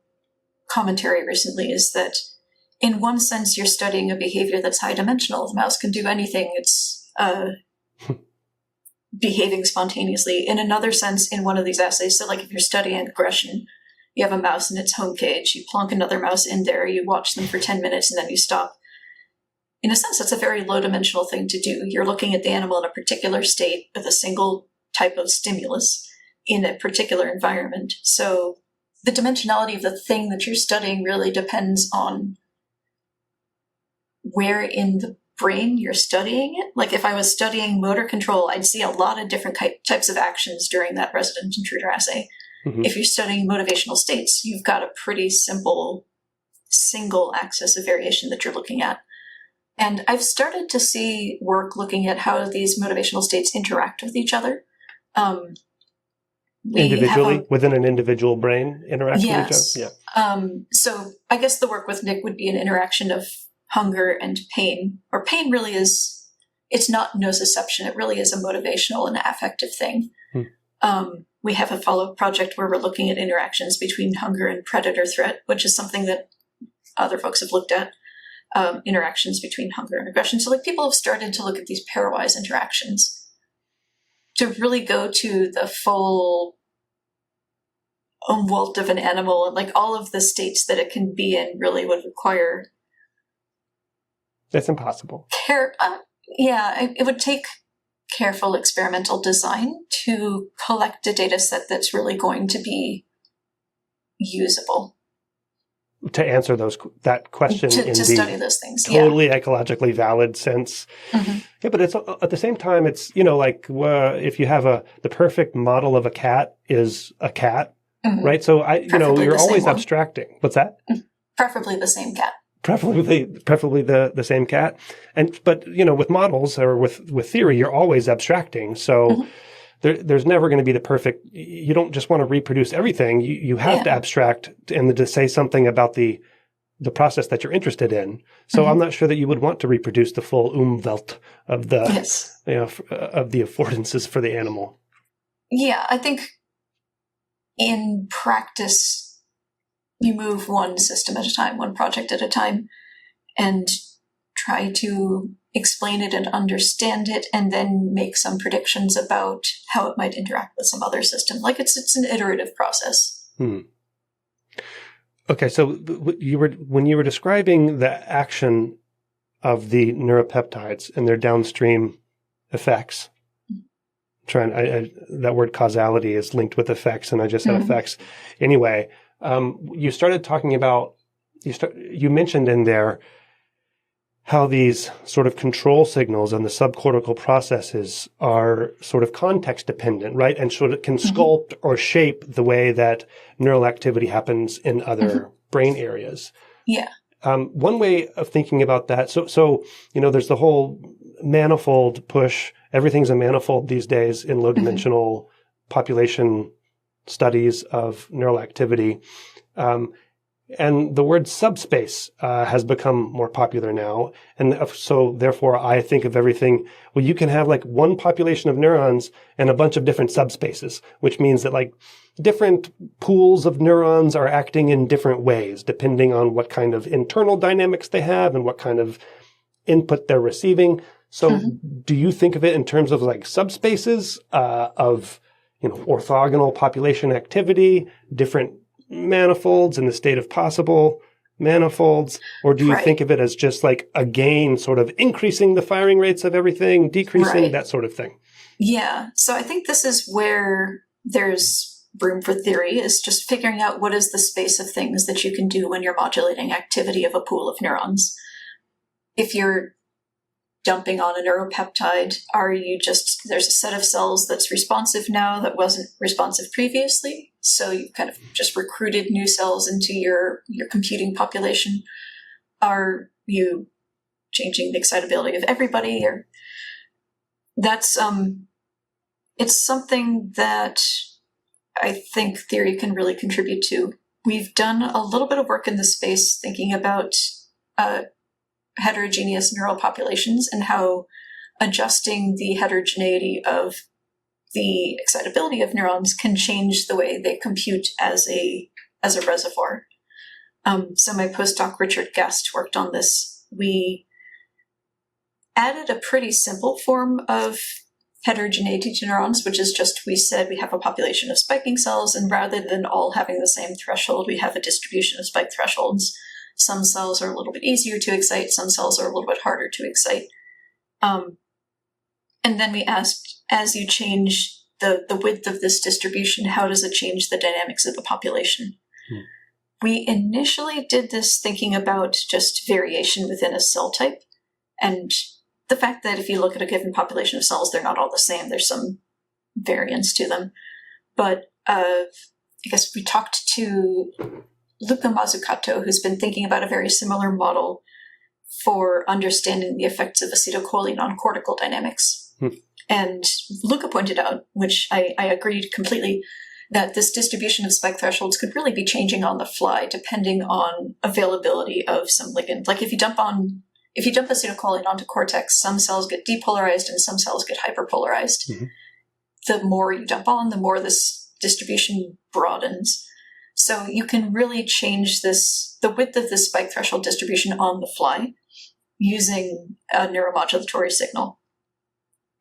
commentary recently, is that in one sense, you're studying a behavior that's high dimensional. The mouse can do anything. It's, behaving spontaneously. In another sense, in one of these assays, so like if you're studying aggression, you have a mouse in its home cage, you plonk another mouse in there, you watch them for 10 minutes, and then you stop. In a sense, that's a very low-dimensional thing to do. You're looking at the animal in a particular state with a single type of stimulus in a particular environment. So the dimensionality of the thing that you're studying really depends on where in the brain you're studying it. Like if I was studying motor control, I'd see a lot of different types of actions during that resident intruder assay. If you're studying motivational states, you've got a pretty simple single axis of variation that you're looking at. And I've started to see work looking at how these motivational states interact with each other. Individually, within an individual brain, interact with each other? Yeah. So I guess the work with Nick would be an interaction of hunger and pain, or pain really is, it's not nociception, it really is a motivational and affective thing. We have a follow-up project where we're looking at interactions between hunger and predator threat, which is something that other folks have looked at, interactions between hunger and aggression. So like people have started to look at these pairwise interactions to really go to the full umwelt of an animal, and like all of the states that it can be in really would require. That's impossible. It would take careful experimental design to collect a data set that's really going to be usable to answer that question to in study those things. Totally ecologically valid sense. Mm-hmm. Yeah, but it's at the same time, it's, like if you have the perfect model of a cat is a cat, Mm-hmm. right? So you're always one. abstracting. What's that? Preferably the same cat. Preferably the same cat. But with models or with theory, you're always abstracting. So Mm-hmm. there's never going to be the perfect, you don't just want to reproduce everything. You have to abstract and to say something about the process that you're interested in. So Mm-hmm. I'm not sure that you would want to reproduce the full Umwelt of the, of the affordances for the animal. Yeah, I think in practice, you move one system at a time, one project at a time, and try to explain it and understand it, and then make some predictions about how it might interact with some other system. Like it's an iterative process. Okay, so when you were describing the action of the neuropeptides and their downstream effects, that word causality is linked with effects, and I just said effects. Anyway, you started talking about, you mentioned in there how these sort of control signals and the subcortical processes are sort of context dependent, right? And sort of can sculpt or shape the way that neural activity happens in other brain areas. Yeah. One way of thinking about that, so there's the whole manifold push. Everything's a manifold these days in low-dimensional population studies of neural activity. And the word subspace has become more popular now. And so therefore I think of everything, well, you can have like one population of neurons and a bunch of different subspaces, which means that like different pools of neurons are acting in different ways, depending on what kind of internal dynamics they have and what kind of input they're receiving. So do you think of it in terms of like subspaces of, orthogonal population activity, different manifolds in the state of possible manifolds, or do you think of it as just like a gain, sort of increasing the firing rates of everything, decreasing that sort of thing? Yeah. So I think this is where there's room for theory, is just figuring out what is the space of things that you can do when you're modulating activity of a pool of neurons. If you're dumping on a neuropeptide, there's a set of cells that's responsive now that wasn't responsive previously. So you kind of just recruited new cells into your computing population. Are you changing the excitability of everybody? Or that's it's something that I think theory can really contribute to. We've done a little bit of work in this space thinking about heterogeneous neural populations and how adjusting the heterogeneity of the excitability of neurons can change the way they compute as a reservoir. So my postdoc Richard Guest worked on this. We added a pretty simple form of heterogeneity to neurons, which is just, we said we have a population of spiking cells, and rather than all having the same threshold, we have a distribution of spike thresholds. Some cells are a little bit easier to excite, some cells are a little bit harder to excite. And then we asked, as you change the width of this distribution, how does it change the dynamics of the population? We initially did this thinking about just variation within a cell type, and the fact that if you look at a given population of cells, they're not all the same. There's some variance to them. But I guess we talked to Luca Mazzucato, who's been thinking about a very similar model for understanding the effects of acetylcholine on cortical dynamics. And Luca pointed out, which I agreed completely, that this distribution of spike thresholds could really be changing on the fly depending on availability of some ligand. Like if you dump acetylcholine onto cortex, some cells get depolarized and some cells get hyperpolarized. The more you dump on, the more this distribution broadens. So you can really change the width of this spike threshold distribution on the fly using a neuromodulatory signal.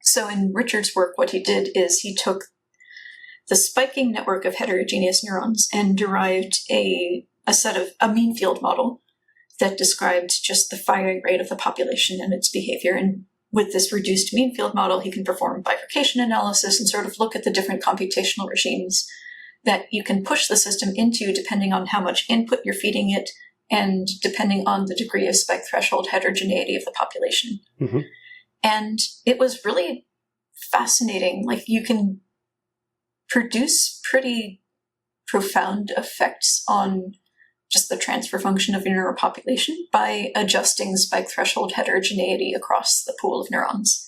So in Richard's work, what he did is he took the spiking network of heterogeneous neurons and derived a mean field model that described just the firing rate of the population and its behavior. And with this reduced mean field model, he can perform bifurcation analysis and sort of look at the different computational regimes that you can push the system into depending on how much input you're feeding it and depending on the degree of spike threshold heterogeneity of the population. Mm-hmm. And it was really fascinating. Like, you can produce pretty profound effects on just the transfer function of your neuropopulation by adjusting spike threshold heterogeneity across the pool of neurons.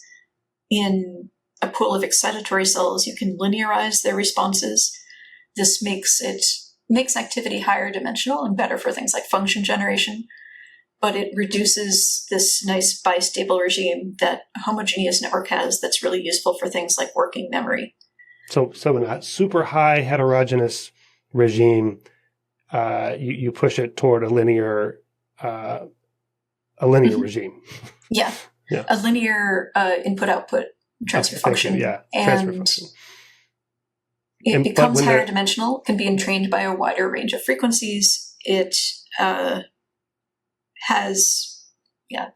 In a pool of excitatory cells, you can linearize their responses. This makes activity higher dimensional and better for things like function generation, but it reduces this nice bistable regime that a homogeneous network has that's really useful for things like working memory. So in a super high heterogeneous regime, you push it toward a linear regime. Yeah. A linear input-output transfer function. Yeah, and transfer function. It becomes higher dimensional, can be entrained by a wider range of frequencies. It has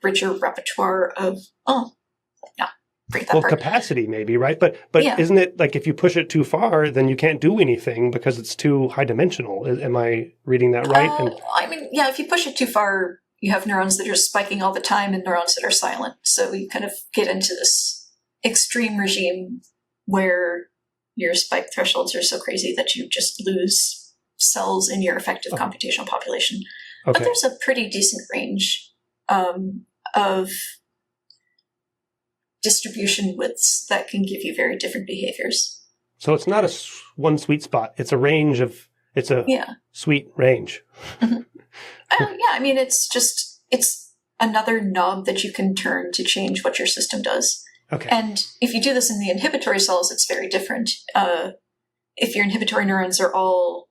richer repertoire of capacity maybe, right? But isn't it like if you push it too far, then you can't do anything because it's too high dimensional? Am I reading that right? If you push it too far, you have neurons that are spiking all the time and neurons that are silent. So you kind of get into this extreme regime where your spike thresholds are so crazy that you just lose cells in your effective computational population. Okay. But there's a pretty decent range of distribution widths that can give you very different behaviors. So it's not one sweet spot. It's a range of, sweet range. Mm-hmm. It's another knob that you can turn to change what your system does. Okay. And if you do this in the inhibitory cells, it's very different. If your inhibitory neurons are all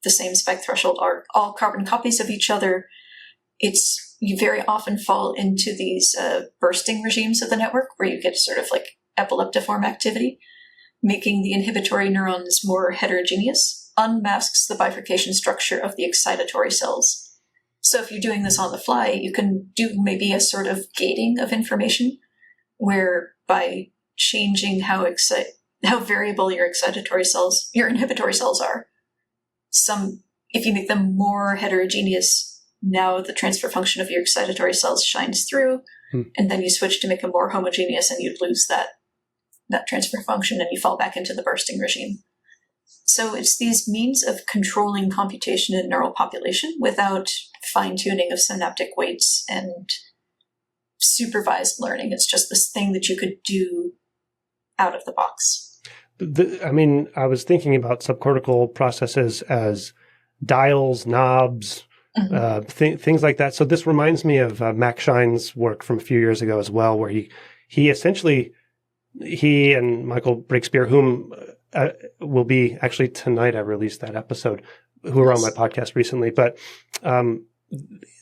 the same spike threshold, are all carbon copies of each other, you very often fall into these bursting regimes of the network where you get sort of like epileptiform activity. Making the inhibitory neurons more heterogeneous unmasks the bifurcation structure of the excitatory cells. So if you're doing this on the fly, you can do maybe a sort of gating of information, where by changing how variable your inhibitory cells are, if you make them more heterogeneous, now the transfer function of your excitatory cells shines through, and then you switch to make them more homogeneous and you'd lose that transfer function and you fall back into the bursting regime. So it's these means of controlling computation in neural population without fine-tuning of synaptic weights and supervised learning. It's just this thing that you could do out of the box. I was thinking about subcortical processes as dials, knobs, things like that. So this reminds me of Max Schein's work from a few years ago as well, where he and Michael Breakspear, whom will be actually tonight, I released that episode, who were on my podcast recently, but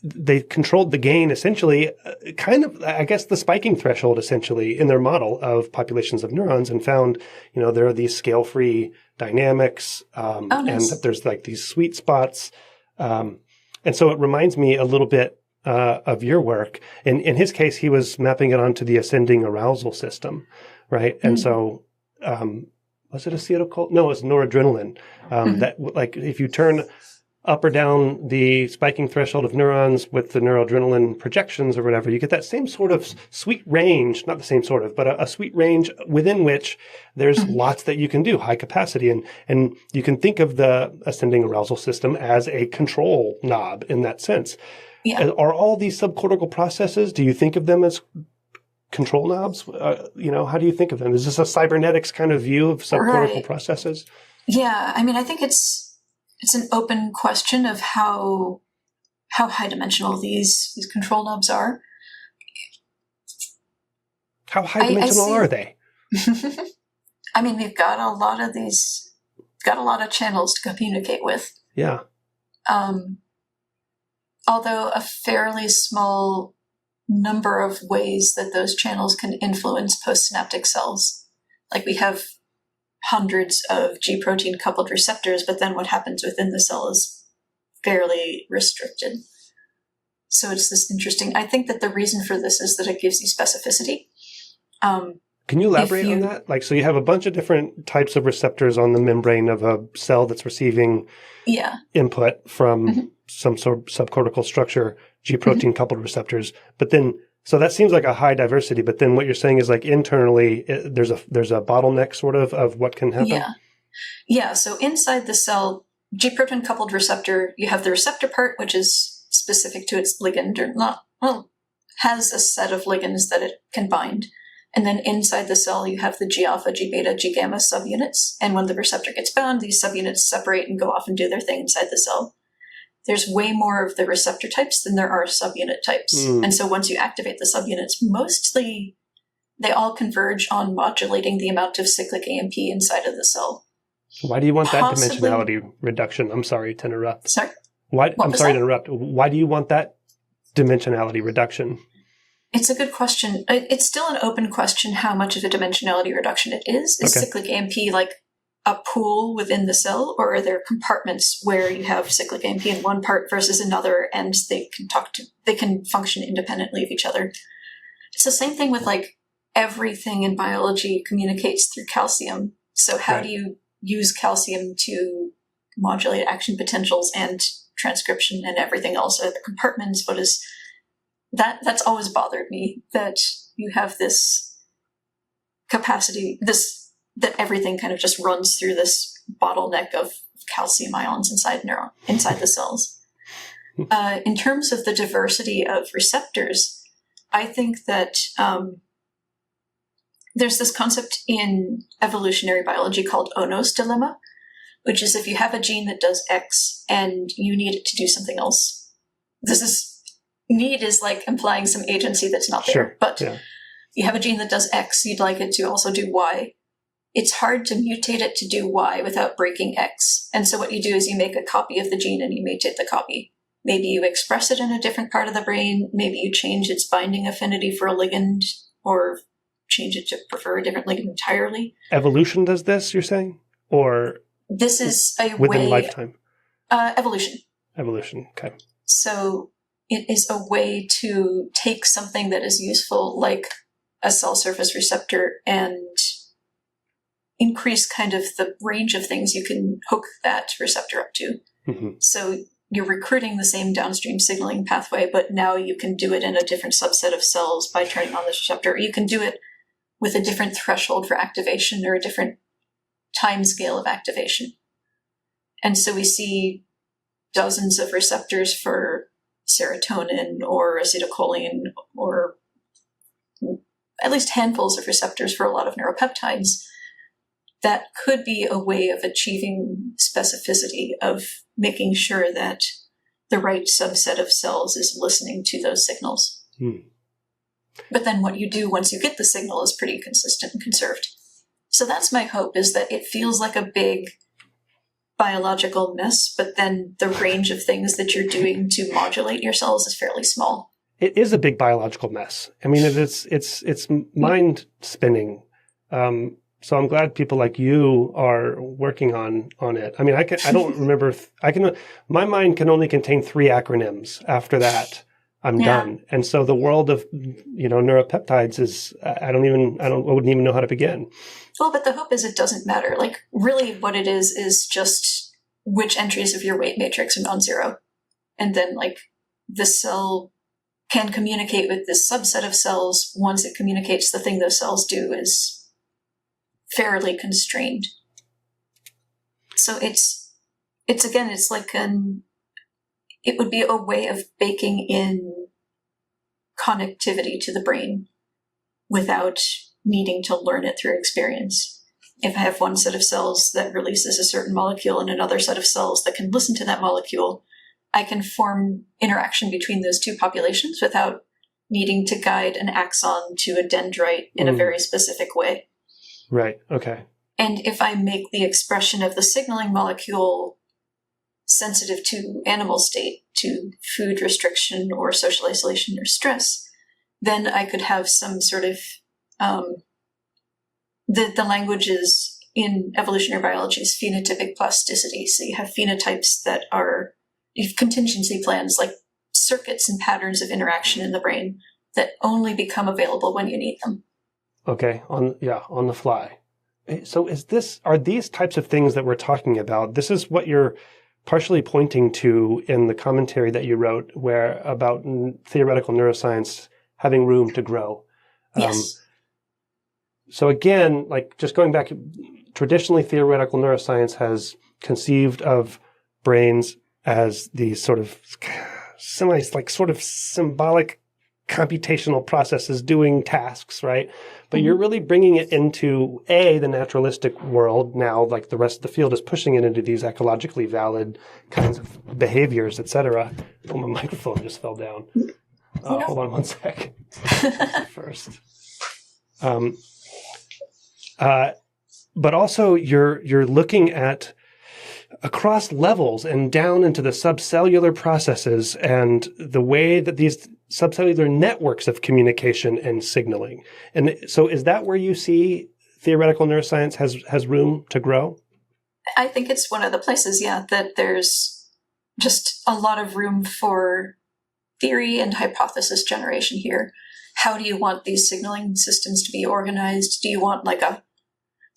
they controlled the gain essentially, kind of, I guess, the spiking threshold essentially in their model of populations of neurons, and found, there are these scale-free dynamics, nice. And that there's like these sweet spots. And so it reminds me a little bit of your work. In his case, he was mapping it onto the ascending arousal system, right? And so, was it acetylcholine? No, it's noradrenaline. That, like, if you turn up or down the spiking threshold of neurons with the noradrenaline projections or whatever, you get that same sort of sweet range, not the same sort of, but a sweet range within which there's lots that you can do, high capacity. And you can think of the ascending arousal system as a control knob in that sense. Yeah. Are all these subcortical processes, do you think of them as control knobs? How do you think of them? Is this a cybernetics kind of view of subcortical processes? Yeah, I think it's an open question of how high dimensional these control knobs are. How high dimensional are they? We've got a lot of these, got a lot of channels to communicate with. Yeah. Although a fairly small number of ways that those channels can influence postsynaptic cells. Like, we have hundreds of G protein coupled receptors, but then what happens within the cell is fairly restricted. So it's this interesting, I think that the reason for this is that it gives you specificity. Can you elaborate If you- on that? Like, so you have a bunch of different types of receptors on the membrane of a cell that's receiving Yeah. input from some sort of subcortical structure, G protein coupled receptors. But then, so that seems like a high diversity. But then what you're saying is like internally, there's a bottleneck sort of what can happen. Yeah. Yeah. So inside the cell, G protein coupled receptor, you have the receptor part, which is specific to its ligand, or not, well, has a set of ligands that it can bind. And then inside the cell, you have the G alpha, G beta, G gamma subunits. And when the receptor gets bound, these subunits separate and go off and do their thing inside the cell. There's way more of the receptor types than there are subunit types. And so once you activate the subunits, mostly they all converge on modulating the amount of cyclic AMP inside of the cell. Why do you want that Possibly- dimensionality reduction? I'm sorry to interrupt. Sorry? Why? What I'm was sorry that? to interrupt. Why do you want that dimensionality reduction? It's a good question. It's still an open question how much of a dimensionality reduction it is. Is Okay. cyclic AMP like a pool within the cell, or are there compartments where you have cyclic AMP in one part versus another, and they can function independently of each other? It's the same thing with like everything in biology communicates through calcium. So how Right. do you use calcium to modulate action potentials and transcription and everything else? Are the compartments? What is that's always bothered me, that you have this capacity, that everything kind of just runs through this bottleneck of calcium ions inside the cells. In terms of the diversity of receptors, I think that there's this concept in evolutionary biology called Ono's dilemma, which is if you have a gene that does X and you need it to do something else. Need is like implying some agency that's not there. Sure. But Yeah. you have a gene that does X, you'd like it to also do Y. It's hard to mutate it to do Y without breaking X. And so what you do is you make a copy of the gene and you mutate the copy. Maybe you express it in a different part of the brain. Maybe you change its binding affinity for a ligand, or change it to prefer a different ligand entirely. Evolution does this, you're saying? Or This is a within way... lifetime? Evolution. Evolution, okay. So it is a way to take something that is useful, like a cell surface receptor, and increase kind of the range of things you can hook that receptor up to. So you're recruiting the same downstream signaling pathway, but now you can do it in a different subset of cells by turning on this receptor. Or you can do it with a different threshold for activation or a different time scale of activation. And so we see dozens of receptors for serotonin or acetylcholine, or at least handfuls of receptors for a lot of neuropeptides. That could be a way of achieving specificity, of making sure that the right subset of cells is listening to those signals. But then what you do once you get the signal is pretty consistent and conserved. So that's my hope, is that it feels like a big biological mess, but then the range of things that you're doing to modulate your cells is fairly small. It is a big biological mess. I mean, it's mind spinning. So I'm glad people like you are working on it. I mean, I don't remember. My mind can only contain 3 acronyms. After that, I'm done. And so the world of, neuropeptides is, I wouldn't even know how to begin. Well, but the hope is it doesn't matter. Like, really what it is just which entries of your weight matrix are non-zero. And then, like, the cell can communicate with this subset of cells. Once it communicates, the thing those cells do is fairly constrained. So it's like it would be a way of baking in connectivity to the brain without needing to learn it through experience. If I have one set of cells that releases a certain molecule and another set of cells that can listen to that molecule, I can form interaction between those two populations without needing to guide an axon to a dendrite in a very specific way. Right. Okay. And if I make the expression of the signaling molecule sensitive to animal state, to food restriction or social isolation or stress, then I could have some sort of the languages in evolutionary biology is phenotypic plasticity. So you have phenotypes that are, you have contingency plans, like circuits and patterns of interaction in the brain that only become available when you need them. Okay, on the fly. So are these types of things that we're talking about, this is what you're partially pointing to in the commentary that you wrote where about theoretical neuroscience having room to grow. Yes. So again, like just going back, traditionally theoretical neuroscience has conceived of brains as these sort of sort of symbolic computational processes doing tasks, right? But you're really bringing it into the naturalistic world now, like the rest of the field is pushing it into these ecologically valid kinds of behaviors, et cetera. Oh, my microphone just fell down. Hold on one sec. First. But also you're looking at across levels and down into the subcellular processes and the way that these subcellular networks of communication and signaling. And so is that where you see theoretical neuroscience has room to grow? I think it's one of the places, that there's just a lot of room for theory and hypothesis generation here. How do you want these signaling systems to be organized? Do you want like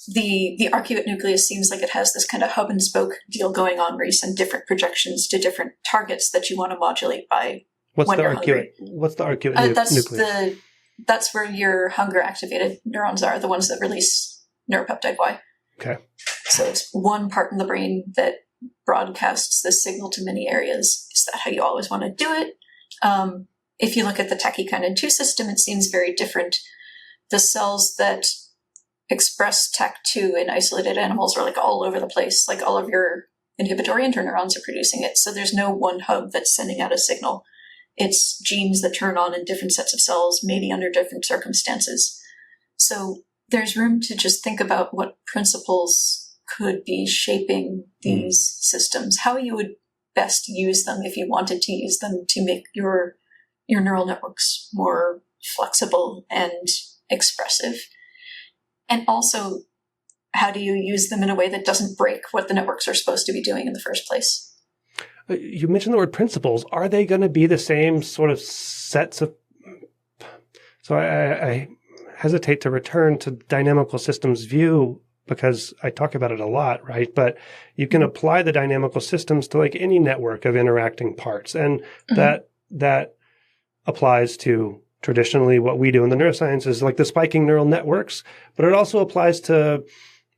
the arcuate nucleus seems like it has this kind of hub and spoke deal going on where you send different projections to different targets that you want to modulate by when you're hungry. What's the arcuate nucleus? That's where your hunger activated neurons are, the ones that release neuropeptide Y. Okay. So it's one part in the brain that broadcasts the signal to many areas. Is that how you always want to do it? If you look at the tachykinin 2 system, it seems very different. The cells that express TAC2 in isolated animals are like all over the place, like all of your inhibitory interneurons are producing it. So there's no one hub that's sending out a signal. It's genes that turn on in different sets of cells, maybe under different circumstances. So there's room to just think about what principles could be shaping these systems, how you would best use them if you wanted to use them to make your neural networks more flexible and expressive. And also, how do you use them in a way that doesn't break what the networks are supposed to be doing in the first place? You mentioned the word principles. Are they going to be the same sort of sets of... So I hesitate to return to dynamical systems view because I talk about it a lot, right? But you can apply the dynamical systems to like any network of interacting parts. And that applies to traditionally what we do in the neuroscience is like the spiking neural networks, but it also applies to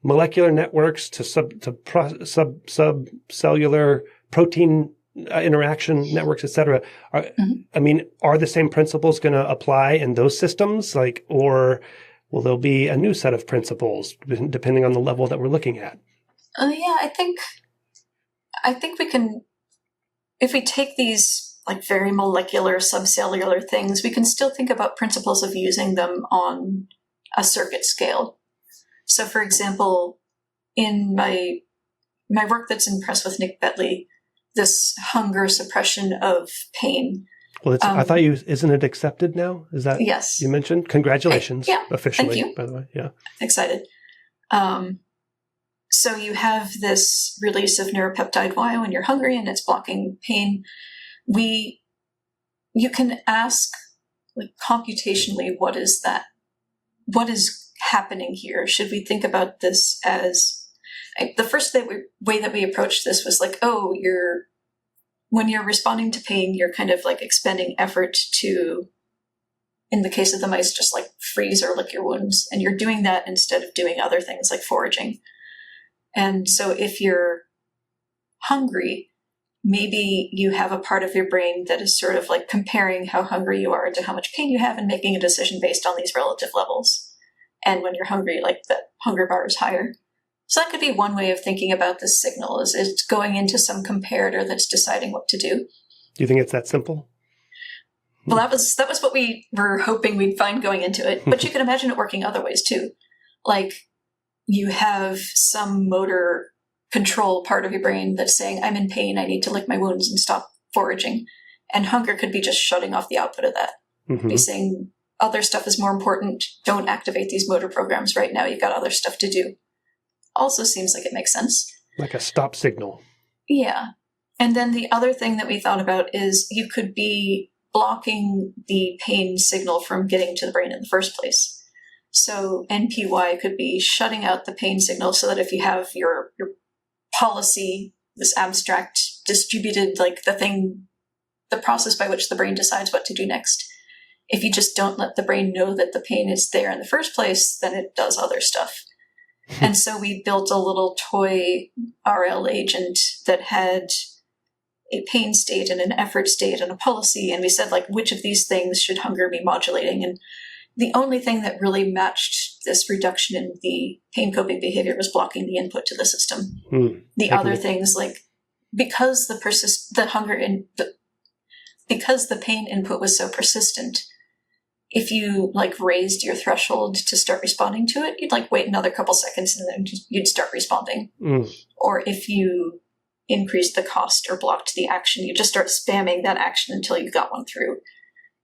molecular networks, to subcellular protein interaction networks, et cetera. Are the same principles going to apply in those systems? Or will there be a new set of principles depending on the level that we're looking at? I think we can, if we take these like very molecular subcellular things, we can still think about principles of using them on a circuit scale. So for example, in my work that's in press with Nick Betley, this hunger suppression of pain. Well, I thought isn't it accepted now? Is that yes? You mentioned? Congratulations, officially. Thank you. By the way, yeah. Excited. So you have this release of neuropeptide Y when you're hungry and it's blocking pain. You can ask like computationally, what is that? What is happening here? Should we think about this as the first way that we approached this was like, when you're responding to pain, you're kind of like expending effort to, in the case of the mice, just like freeze or lick your wounds. And you're doing that instead of doing other things like foraging. And so if you're hungry, maybe you have a part of your brain that is sort of like comparing how hungry you are to how much pain you have and making a decision based on these relative levels. And when you're hungry, like the hunger bar is higher. So that could be one way of thinking about this signal, is it's going into some comparator that's deciding what to do. Do you think it's that simple? Well, that was what we were hoping we'd find going into it. But you can imagine it working other ways too. Like you have some motor control part of your brain that's saying, I'm in pain, I need to lick my wounds and stop foraging. And hunger could be just shutting off the output of that. Be saying, other stuff is more important. Don't activate these motor programs right now. You've got other stuff to do. Also seems like it makes sense. Like a stop signal. Yeah. And then the other thing that we thought about is you could be blocking the pain signal from getting to the brain in the first place. So NPY could be shutting out the pain signal so that if you have your policy, this abstract distributed, like the process by which the brain decides what to do next, if you just don't let the brain know that the pain is there in the first place, then it does other stuff. And so we built a little toy RL agent that had a pain state and an effort state and a policy. And we said, like, which of these things should hunger be modulating? And the only thing that really matched this reduction in the pain coping behavior was blocking the input to the system. The other things, like, because because the pain input was so persistent, if you like raised your threshold to start responding to it, you'd like wait another couple seconds and then you'd start responding. Or if you increased the cost or blocked the action, you just start spamming that action until you got one through.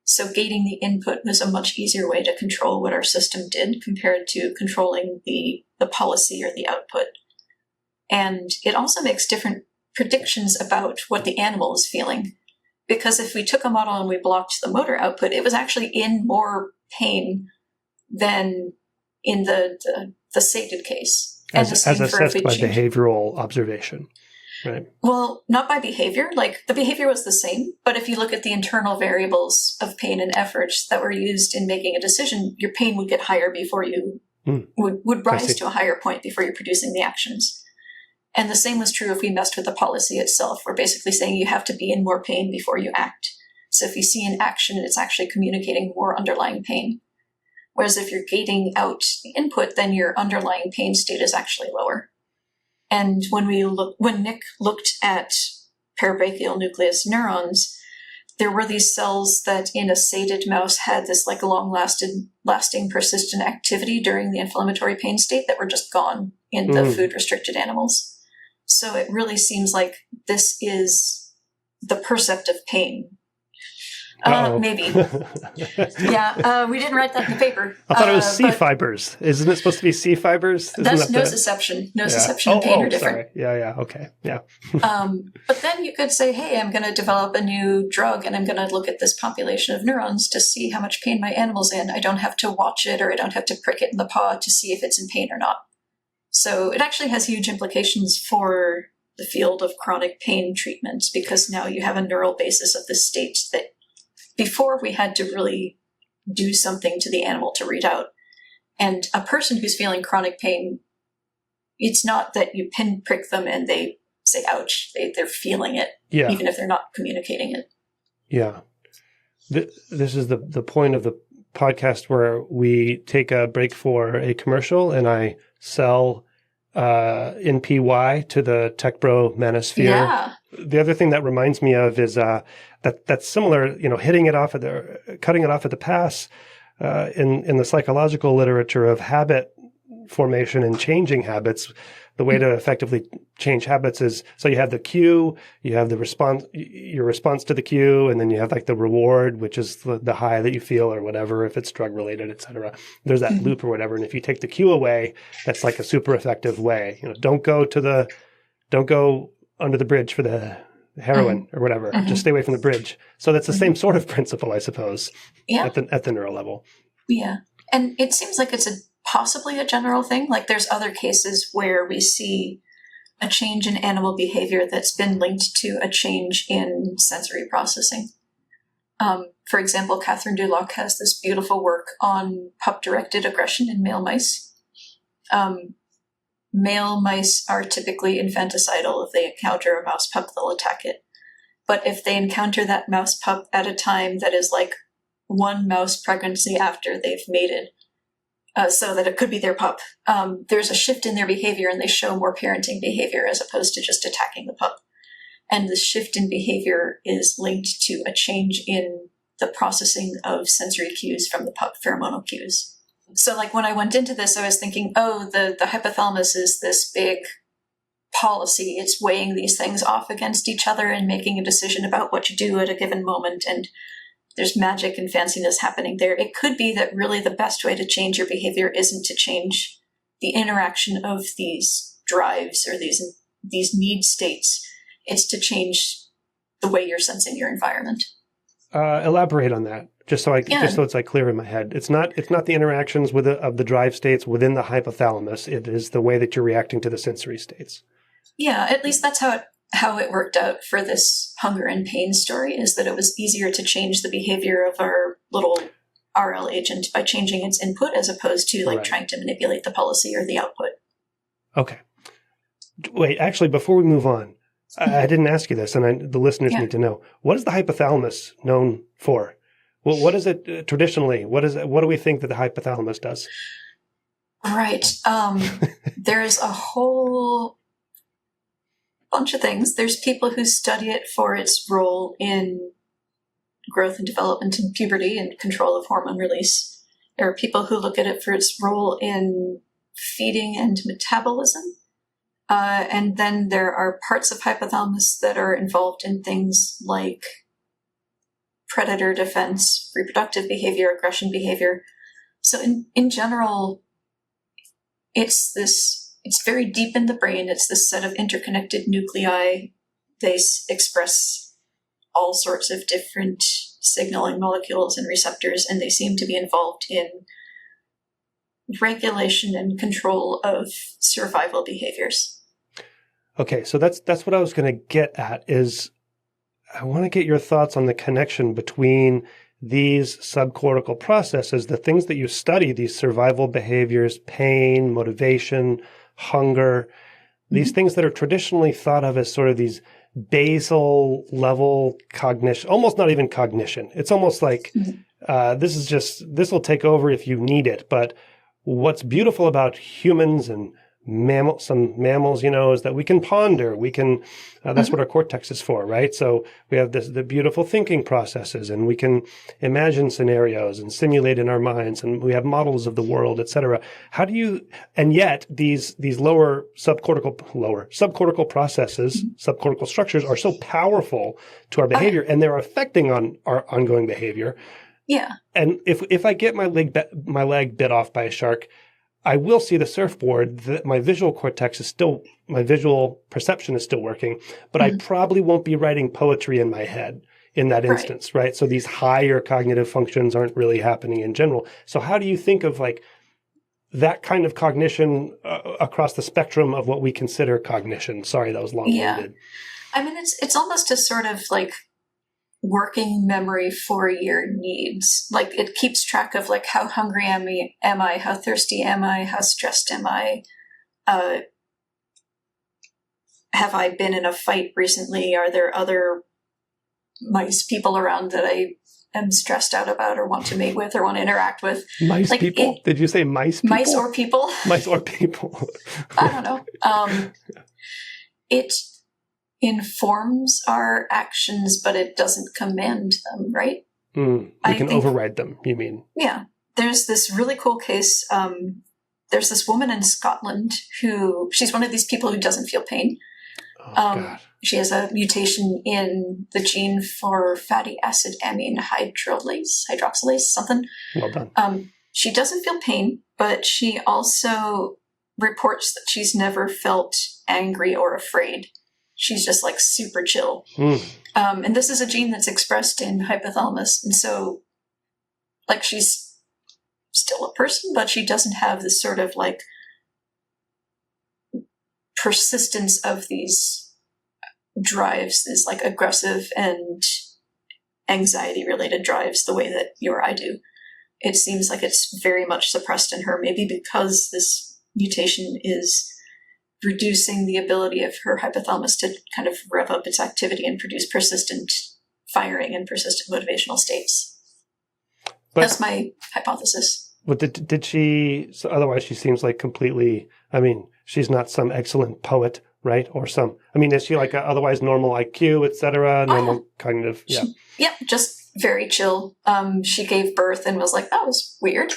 So gating the input was a much easier way to control what our system did compared to controlling the policy or the output. And it also makes different predictions about what the animal is feeling. Because if we took a model and we blocked the motor output, it was actually in more pain than in the sated case. As assessed by behavioral observation, right? Well, not by behavior. Like, the behavior was the same, but if you look at the internal variables of pain and effort that were used in making a decision, your pain would get higher before you would rise to a higher point before you're producing the actions. And the same was true if we messed with the policy itself. We're basically saying you have to be in more pain before you act. So if you see an action, it's actually communicating more underlying pain. Whereas if you're gating out the input, then your underlying pain state is actually lower. And when Nick looked at parabrachial nucleus neurons, there were these cells that in a sated mouse had this like lasting persistent activity during the inflammatory pain state that were just gone in the food restricted animals. So it really seems like this is the percept of pain. Maybe. Yeah, we didn't write that in the paper. I thought it was C fibers. Isn't it supposed to be C fibers? That's nociception. Nociception and pain are different. Sorry. Yeah, okay, yeah. But then you could say, hey, I'm going to develop a new drug and I'm going to look at this population of neurons to see how much pain my animal's in. I don't have to watch it or I don't have to prick it in the paw to see if it's in pain or not. So it actually has huge implications for the field of chronic pain treatments, because now you have a neural basis of the state that before we had to really do something to the animal to read out. And a person who's feeling chronic pain, it's not that you pinprick them and they say, ouch, they're feeling it, even if they're not communicating it. Yeah. This is the point of the podcast where we take a break for a commercial and I sell NPY to the tech bro manosphere. Yeah. The other thing that reminds me of is that's similar, cutting it off at the pass in the psychological literature of habit formation and changing habits. The way to effectively change habits is, so you have the cue, you have the response, your response to the cue, and then you have like the reward, which is the high that you feel or whatever, if it's drug related, et cetera. There's that loop or whatever. And if you take the cue away, that's like a super effective way. Don't go under the bridge for the heroin or whatever. Just stay away from the bridge. So that's the same sort of principle, I suppose, at the neural level. Yeah. And it seems like it's possibly a general thing. Like, there's other cases where we see a change in animal behavior that's been linked to a change in sensory processing. For example, Catherine Duloc has this beautiful work on pup-directed aggression in male mice. Male mice are typically infanticidal. If they encounter a mouse pup, they'll attack it. But if they encounter that mouse pup at a time that is like one mouse pregnancy after they've mated, so that it could be their pup, there's a shift in their behavior and they show more parenting behavior as opposed to just attacking the pup. And the shift in behavior is linked to a change in the processing of sensory cues from the pup, pheromonal cues. So like when I went into this, I was thinking, the hypothalamus is this big policy. It's weighing these things off against each other and making a decision about what to do at a given moment. And there's magic and fanciness happening there. It could be that really the best way to change your behavior isn't to change the interaction of these drives or these need states. It's to change the way you're sensing your environment. Elaborate on that. Just so it's like clear in my head. It's not the interactions of the drive states within the hypothalamus. It is the way that you're reacting to the sensory states. Yeah, at least that's how it worked out for this hunger and pain story, is that it was easier to change the behavior of our little RL agent by changing its input as opposed to trying to manipulate the policy or the output. Okay. Wait, actually, before we move on, I didn't ask you this, and the listeners need to know. What is the hypothalamus known for? Well, what is it traditionally? What do we think that the hypothalamus does? Right. There's a whole bunch of things. There's people who study it for its role in growth and development and puberty and control of hormone release. There are people who look at it for its role in feeding and metabolism. And then there are parts of hypothalamus that are involved in things like predator defense, reproductive behavior, aggression behavior. So in general, it's very deep in the brain. It's this set of interconnected nuclei. They express all sorts of different signaling molecules and receptors, and they seem to be involved in regulation and control of survival behaviors. Okay, so that's what I was going to get at, is I want to get your thoughts on the connection between these subcortical processes, the things that you study, these survival behaviors, pain, motivation, hunger, these things that are traditionally thought of as sort of these basal level cognition, almost not even cognition. It's almost like this will take over if you need it. But what's beautiful about humans and some mammals, is that we can ponder. We can, that's what our cortex is for, right? So we have the beautiful thinking processes, and we can imagine scenarios and simulate in our minds, and we have models of the world, et cetera. And yet these lower subcortical processes, subcortical structures are so powerful to our behavior, and they're affecting on our ongoing behavior. Yeah. And if I get my leg bit off by a shark, I will see the surfboard, that my visual perception is still working, but I probably won't be writing poetry in my head in that instance, right? So these higher cognitive functions aren't really happening in general. So how do you think of that kind of cognition across the spectrum of what we consider cognition? Sorry, that was long-winded. Yeah. I mean, it's almost a sort of working memory for your needs. It keeps track of how hungry am I, how thirsty am I, how stressed am I, have I been in a fight recently, are there other mice people around that I am stressed out about or want to mate with or want to interact with. Mice people? Did you say mice people? Mice or people. Mice or people. I don't know. It informs our actions, but it doesn't command them, right? We can override them, you mean? Yeah. There's this really cool case. There's this woman in Scotland she's one of these people who doesn't feel pain. God. She has a mutation in the gene for fatty acid amine hydroxylase, something. Well done. She doesn't feel pain, but she also reports that she's never felt angry or afraid. She's just super chill. And this is a gene that's expressed in hypothalamus. And so she's still a person, but she doesn't have this sort of persistence of these drives, these aggressive and anxiety related drives the way that you or I do. It seems like it's very much suppressed in her, maybe because this mutation is reducing the ability of her hypothalamus to kind of rev up its activity and produce persistent firing and persistent motivational states. That's my hypothesis. But did she, so otherwise she seems completely, she's not some excellent poet, right? Or is she otherwise normal IQ, et cetera, normal cognitive? Yeah. Just very chill. She gave birth and was that was weird.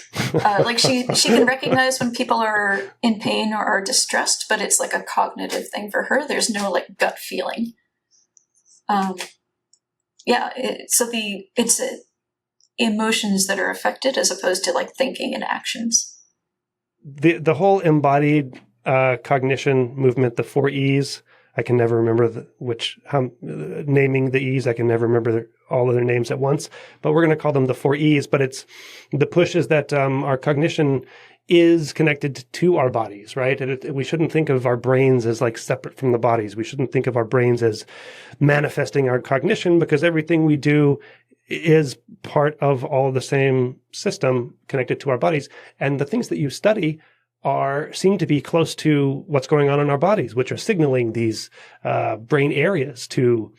She can recognize when people are in pain or are distressed, but it's a cognitive thing for her. There's no gut feeling. It's emotions that are affected as opposed to thinking and actions. The whole embodied cognition movement, the 4 E's, I can never remember naming the E's. I can never remember all of their names at once, but we're going to call them the 4 E's. But the push is that our cognition is connected to our bodies, right? And we shouldn't think of our brains as like separate from the bodies. We shouldn't think of our brains as manifesting our cognition, because everything we do is part of all the same system connected to our bodies. And the things that you study seem to be close to what's going on in our bodies, which are signaling these brain areas to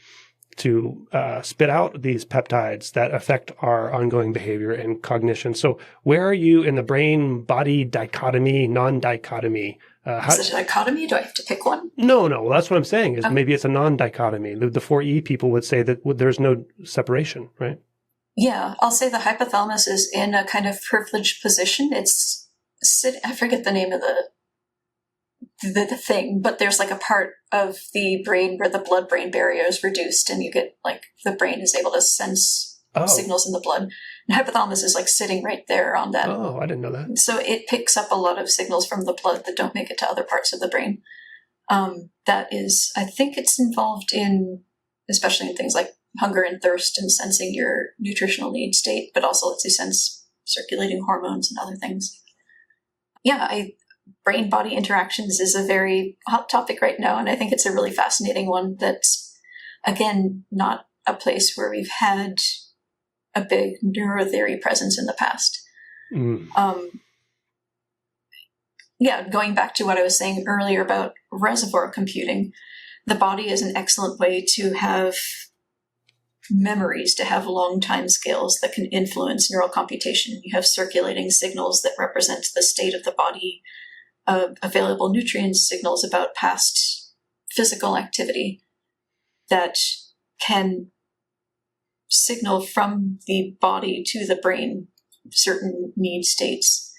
spit out these peptides that affect our ongoing behavior and cognition. So where are you in the brain-body dichotomy, non-dichotomy? Is it a dichotomy? Do I have to pick one? No. Well, that's what I'm saying, is maybe it's a non-dichotomy. The 4E people would say that there's no separation, right? Yeah, I'll say the hypothalamus is in a kind of privileged position. I forget the name of the thing, but there's like a part of the brain where the blood-brain barrier is reduced, and you get like the brain is able to sense signals in the blood. And hypothalamus is like sitting right there on that. Oh, I didn't know that. So it picks up a lot of signals from the blood that don't make it to other parts of the brain. I think it's involved in, especially in things like hunger and thirst and sensing your nutritional need state, but also lets you sense circulating hormones and other things. Yeah, brain-body interactions is a very hot topic right now, and I think it's a really fascinating one that's, again, not a place where we've had a big neurotheory presence in the past. Going back to what I was saying earlier about reservoir computing, the body is an excellent way to have memories, to have long time scales that can influence neural computation. You have circulating signals that represent the state of the body, available nutrient signals about past physical activity that can signal from the body to the brain certain need states.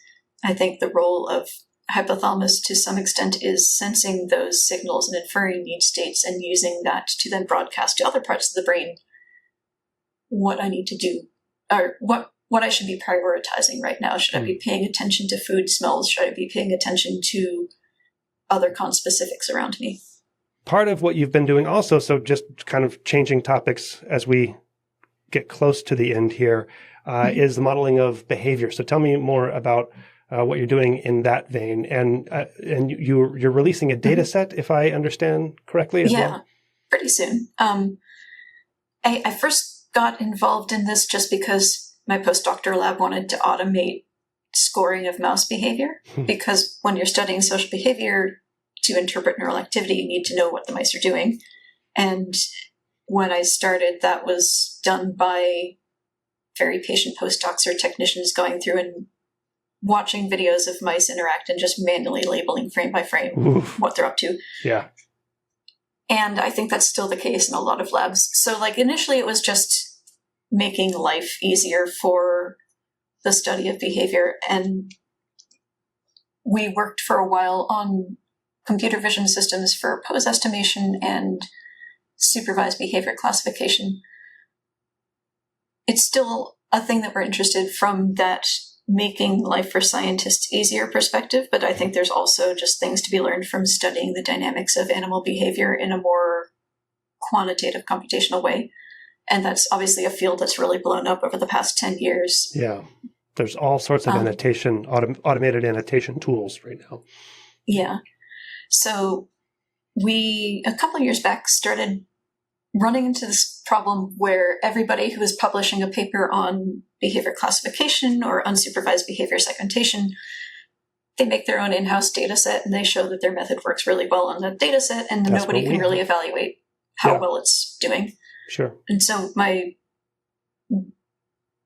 I think the role of hypothalamus to some extent is sensing those signals and inferring need states and using that to then broadcast to other parts of the brain what I need to do, or what I should be prioritizing right now. Should I be paying attention to food smells? Should I be paying attention to other conspecifics around me? Part of what you've been doing also, so just kind of changing topics as we get close to the end here, is the modeling of behavior. So tell me more about what you're doing in that vein. And you're releasing a data set, if I understand correctly, as well? Pretty soon. I first got involved in this just because my postdoctoral lab wanted to automate scoring of mouse behavior, because when you're studying social behavior to interpret neural activity, you need to know what the mice are doing. And when I started, that was done by very patient postdocs or technicians going through and watching videos of mice interact and just manually labeling frame by frame what they're up to. Yeah. And I think that's still the case in a lot of labs. So initially it was just making life easier for the study of behavior. And we worked for a while on computer vision systems for pose estimation and supervised behavior classification. It's still a thing that we're interested from that making life for scientists easier perspective, but I think there's also just things to be learned from studying the dynamics of animal behavior in a more quantitative computational way. And that's obviously a field that's really blown up over the past 10 years. Yeah. There's all sorts of annotation, automated annotation tools right now. Yeah. So we, a couple of years back, started running into this problem where everybody who was publishing a paper on behavior classification or unsupervised behavior segmentation, they make their own in-house data set and they show that their method works really well on that data set, and nobody can really evaluate how well it's doing. Sure. And so my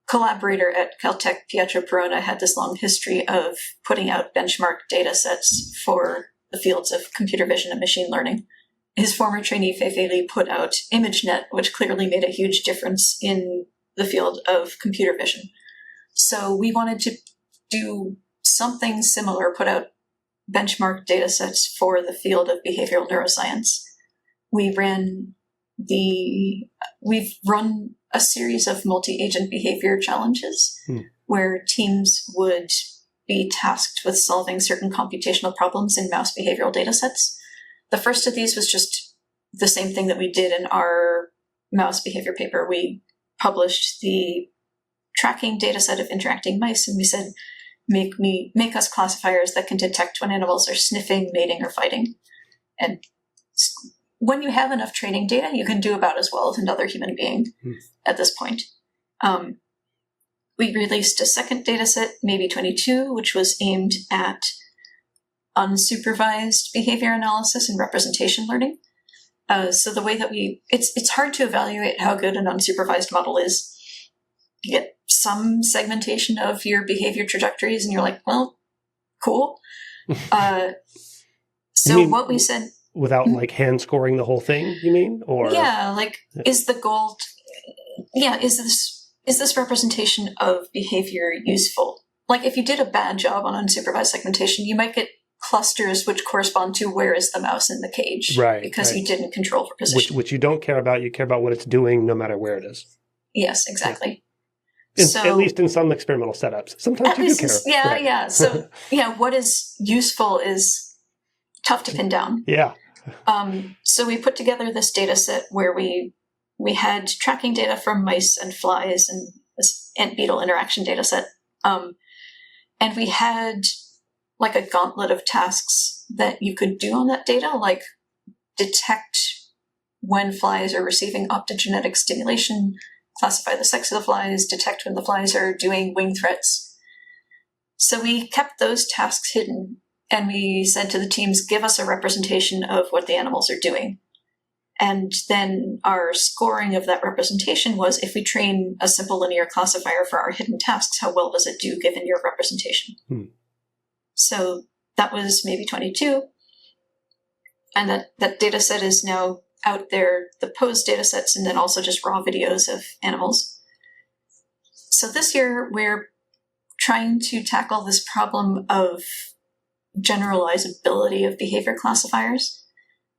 collaborator at Caltech, Pietro Perona, had this long history of putting out benchmark data sets for the fields of computer vision and machine learning. His former trainee, Feifei Li, put out ImageNet, which clearly made a huge difference in the field of computer vision. So we wanted to do something similar, put out benchmark data sets for the field of behavioral neuroscience. We've run a series of multi-agent behavior challenges where teams would be tasked with solving certain computational problems in mouse behavioral data sets. The first of these was just the same thing that we did in our mouse behavior paper. We published the tracking data set of interacting mice, and we said, make us classifiers that can detect when animals are sniffing, mating, or fighting. And when you have enough training data, you can do about as well as another human being at this point. We released a second data set, maybe 22, which was aimed at unsupervised behavior analysis and representation learning. So the way that it's hard to evaluate how good an unsupervised model is. You get some segmentation of your behavior trajectories, and you're like, well, cool. So what we said... Without like hand scoring the whole thing, you mean? Or is the goal... Is this representation of behavior useful? Like, if you did a bad job on unsupervised segmentation, you might get clusters which correspond to where is the mouse in the cage. Right. Because you didn't control for position. Which you don't care about. You care about what it's doing no matter where it is. Yes, exactly. At least in some experimental setups. Sometimes you do care. Yeah. So, what is useful is tough to pin down. Yeah. So we put together this data set where we had tracking data from mice and flies and this ant beetle interaction data set. And we had like a gauntlet of tasks that you could do on that data, like detect when flies are receiving optogenetic stimulation, classify the sex of the flies, detect when the flies are doing wing threats. So we kept those tasks hidden, and we said to the teams, give us a representation of what the animals are doing. And then our scoring of that representation was, if we train a simple linear classifier for our hidden tasks, how well does it do given your representation? So that was maybe 22. And that data set is now out there, the posed data sets, and then also just raw videos of animals. So this year, we're trying to tackle this problem of generalizability of behavior classifiers.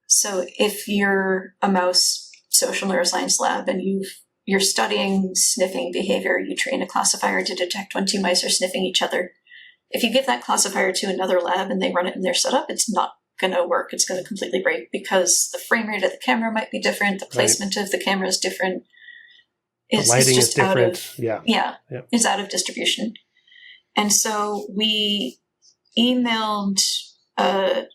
So if you're a mouse social neuroscience lab and you're studying sniffing behavior, you train a classifier to detect when two mice are sniffing each other. If you give that classifier to another lab and they run it in their setup, it's not going to work. It's going to completely break because the frame rate of the camera might be different. The placement of the camera is different. The lighting is different. It's out of distribution. And so we emailed a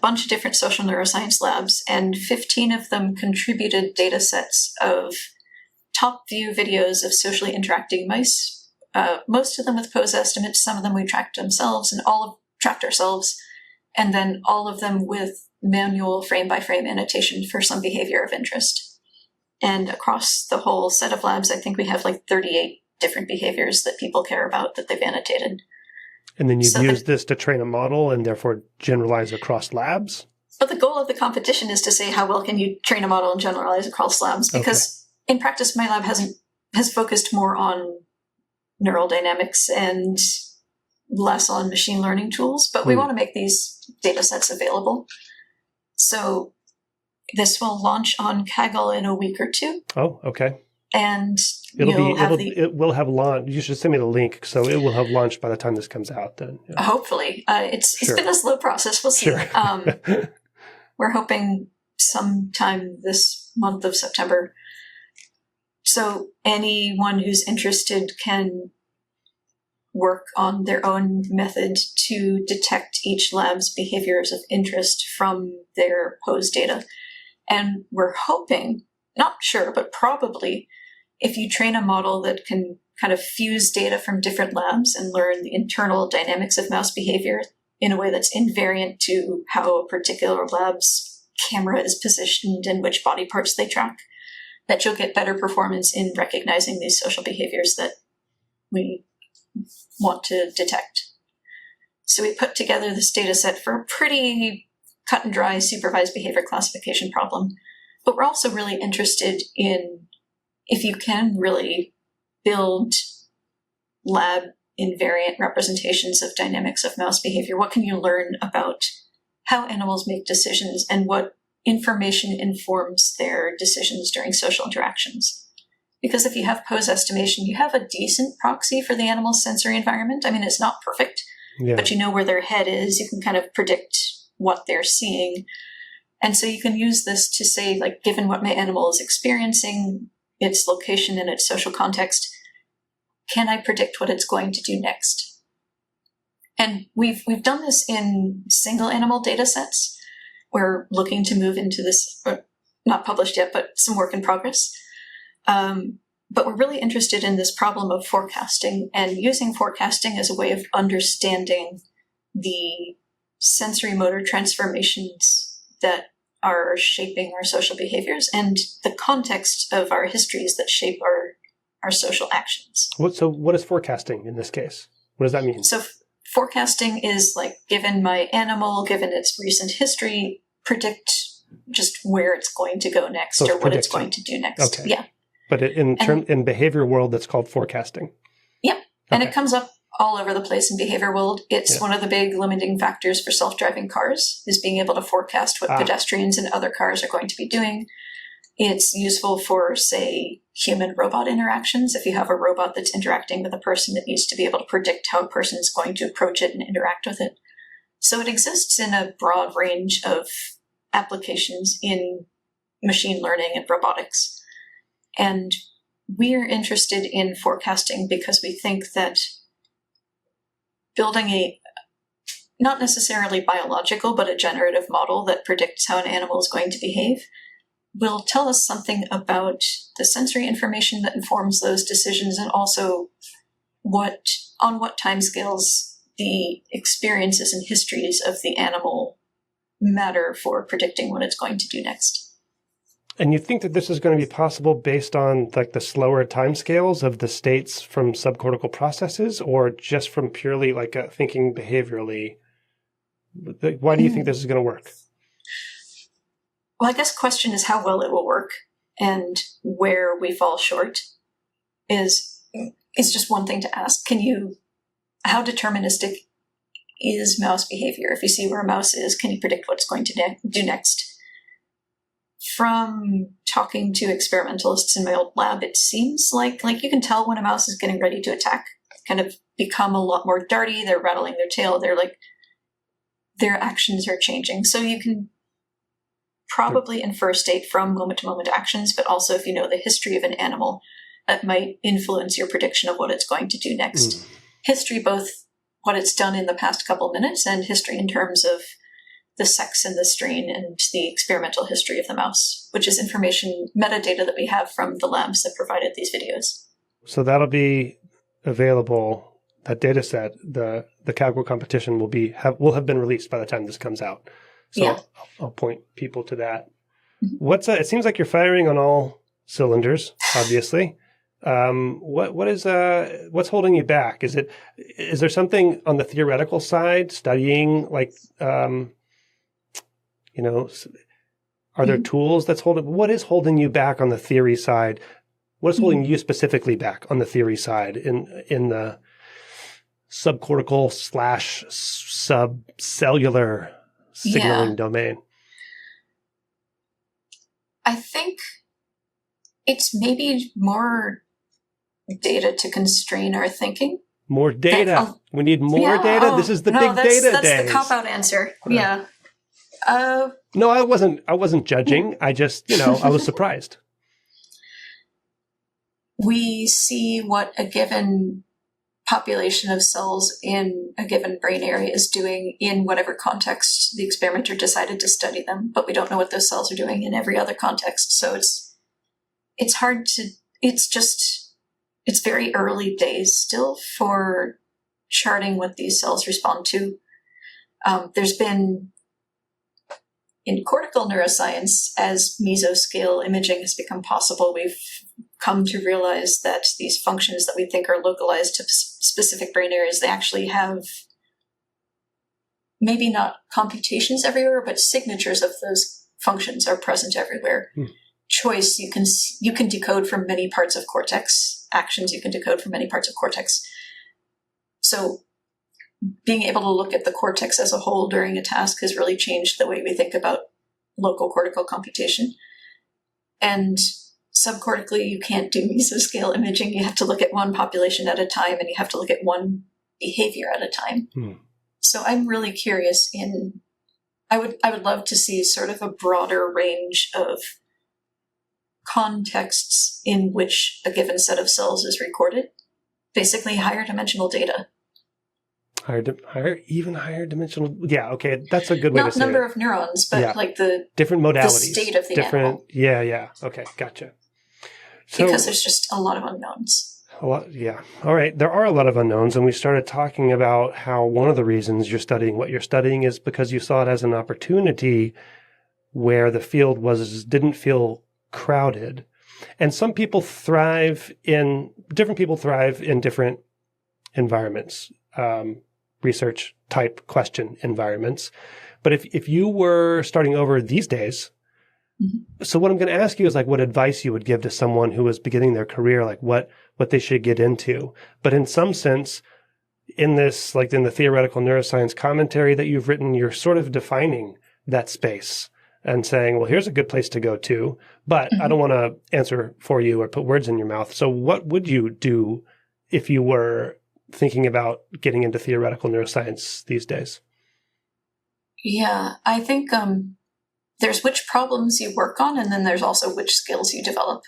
bunch of different social neuroscience labs, and 15 of them contributed data sets of top view videos of socially interacting mice, most of them with pose estimates, some of them we tracked ourselves, and then all of them with manual frame-by-frame annotation for some behavior of interest. And across the whole set of labs, I think we have like 38 different behaviors that people care about that they've annotated. And then you've used this to train a model and therefore generalize across labs? But the goal of the competition is to say how well can you train a model and generalize across labs, because in practice, my lab has focused more on neural dynamics and less on machine learning tools, but we want to make these data sets available. So this will launch on Kaggle in a week or two. Oh, okay. And it will have launched. You should send me the link, so it will have launched by the time this comes out. Then hopefully, it's been a slow process. We'll see. Sure. We're hoping sometime this month of September. So anyone who's interested can work on their own method to detect each lab's behaviors of interest from their pose data. And we're hoping, not sure, but probably, if you train a model that can kind of fuse data from different labs and learn the internal dynamics of mouse behavior in a way that's invariant to how a particular lab's camera is positioned and which body parts they track, that you'll get better performance in recognizing these social behaviors that we want to detect. So we put together this data set for a pretty cut and dry supervised behavior classification problem. But we're also really interested in if you can really build lab invariant representations of dynamics of mouse behavior, what can you learn about how animals make decisions and what information informs their decisions during social interactions? Because if you have pose estimation, you have a decent proxy for the animal's sensory environment. I mean, it's not perfect, but you know where their head is. You can kind of predict what they're seeing. And so you can use this to say, like, given what my animal is experiencing, its location and its social context, can I predict what it's going to do next? And we've done this in single animal data sets. We're looking to move into this, not published yet, but some work in progress. But we're really interested in this problem of forecasting and using forecasting as a way of understanding the sensory motor transformations that are shaping our social behaviors and the context of our histories that shape our social actions. So what is forecasting in this case? What does that mean? So forecasting is like, given my animal, given its recent history, predict just where it's going to go next or what it's going to do next. Okay. Yeah. But in behavior world, that's called forecasting. Yeah. And it comes up all over the place in behavior world. It's one of the big limiting factors for self-driving cars, is being able to forecast what pedestrians and other cars are going to be doing. It's useful for, say, human-robot interactions. If you have a robot that's interacting with a person, it needs to be able to predict how a person is going to approach it and interact with it. So it exists in a broad range of applications in machine learning and robotics. And we're interested in forecasting because we think that building a, not necessarily biological, but a generative model that predicts how an animal is going to behave will tell us something about the sensory information that informs those decisions, and also on what timescales the experiences and histories of the animal matter for predicting what it's going to do next. And you think that this is going to be possible based on like the slower timescales of the states from subcortical processes, or just from purely like thinking behaviorally? Why do you think this is going to work? Well, I guess the question is how well it will work, and where we fall short is just one thing to ask. How deterministic is mouse behavior? If you see where a mouse is, can you predict what it's going to do next? From talking to experimentalists in my old lab, it seems like you can tell when a mouse is getting ready to attack, kind of become a lot more darty, they're rattling their tail, their actions are changing. So you can probably infer state from moment-to-moment actions, but also if you know the history of an animal, that might influence your prediction of what it's going to do next. History, both what it's done in the past couple minutes, and history in terms of the sex and the strain and the experimental history of the mouse, which is information, metadata that we have from the labs that provided these videos. So that'll be available, that data set, the Cognical competition will have been released by the time this comes out. So I'll point people to that. Mm-hmm. It seems like you're firing on all cylinders, obviously. What's holding you back? Is there something on the theoretical side, studying are there tools what is holding you back on the theory side? What is holding you specifically back on the theory side in the subcortical / subcellular signaling domain? I think it's maybe more data to constrain our thinking. More data. We need more data. This is the big data days. That's the cop-out answer. Yeah. No, I wasn't judging. I just, I was surprised. We see what a given population of cells in a given brain area is doing in whatever context the experimenter decided to study them, but we don't know what those cells are doing in every other context. So it's hard to, it's very early days still for charting what these cells respond to. There's been, in cortical neuroscience, as mesoscale imaging has become possible, we've come to realize that these functions that we think are localized to specific brain areas, they actually have maybe not computations everywhere, but signatures of those functions are present everywhere. Choice, you can decode from many parts of cortex. Actions, you can decode from many parts of cortex. So being able to look at the cortex as a whole during a task has really changed the way we think about local cortical computation. And subcortically, you can't do mesoscale imaging. You have to look at one population at a time, and you have to look at one behavior at a time. So I'm really curious I would love to see sort of a broader range of contexts in which a given set of cells is recorded. Basically, higher dimensional data. Even higher dimensional. Yeah, okay, that's a good way to say it. Not number of neurons, but like the different modalities, the state of the animal. Yeah. Okay, gotcha. So, because there's just a lot of unknowns. Yeah. All right. There are a lot of unknowns, and we started talking about how one of the reasons you're studying what you're studying is because you saw it as an opportunity where the field didn't feel crowded, and different people thrive in different environments. Research type question environments. But if you were starting over these days, so what I'm going to ask you is like what advice you would give to someone who is beginning their career, like what they should get into. But in some sense, in this, like in the theoretical neuroscience commentary that you've written, you're sort of defining that space and saying, well, here's a good place to go to, but I don't want to answer for you or put words in your mouth. So what would you do if you were thinking about getting into theoretical neuroscience these days? Yeah, I think there's which problems you work on, and then there's also which skills you develop.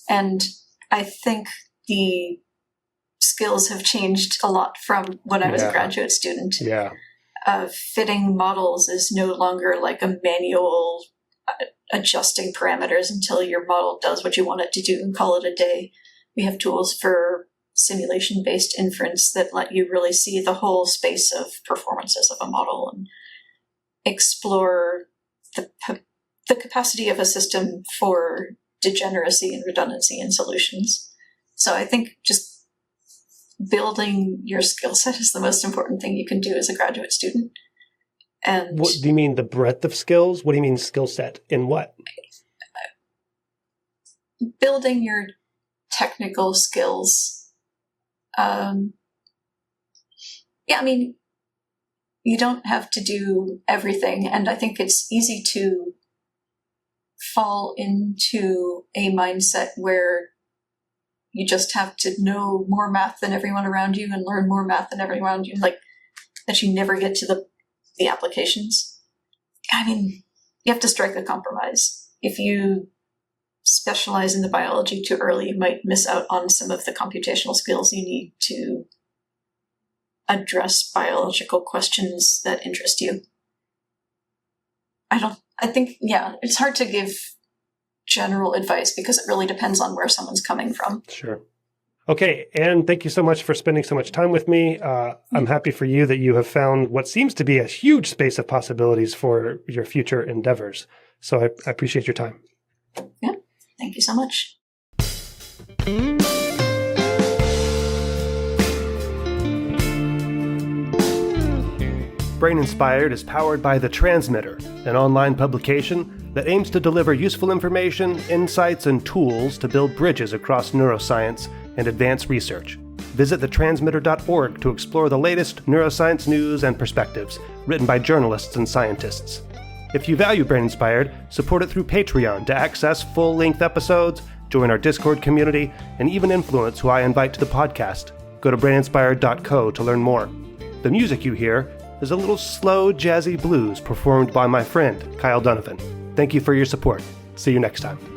And I think the skills have changed a lot from when I was a graduate student. Yeah. Fitting models is no longer like a manual adjusting parameters until your model does what you want it to do and call it a day. We have tools for simulation-based inference that let you really see the whole space of performances of a model and explore the capacity of a system for degeneracy and redundancy in solutions. So I think just building your skill set is the most important thing you can do as a graduate student. And what do you mean, the breadth of skills? What do you mean skill set? In what? Building your technical skills. I mean, you don't have to do everything, and I think it's easy to fall into a mindset where you just have to know more math than everyone around you and learn more math than everyone around you, like that you never get to the applications. I mean, you have to strike a compromise. If you specialize in the biology too early, you might miss out on some of the computational skills you need to address biological questions that interest you. I think, it's hard to give general advice because it really depends on where someone's coming from. Sure. Okay, and thank you so much for spending so much time with me. I'm happy for you that you have found what seems to be a huge space of possibilities for your future endeavors. So I appreciate your time. Yeah. Thank you so much. Brain Inspired is powered by The Transmitter, an online publication that aims to deliver useful information, insights, and tools to build bridges across neuroscience and advance research. Visit thetransmitter.org to explore the latest neuroscience news and perspectives written by journalists and scientists. If you value Brain Inspired, support it through Patreon to access full-length episodes, join our Discord community, and even influence who I invite to the podcast. Go to braininspired.co to learn more. The music you hear is a little slow, jazzy blues performed by my friend, Kyle Donovan. Thank you for your support. See you next time.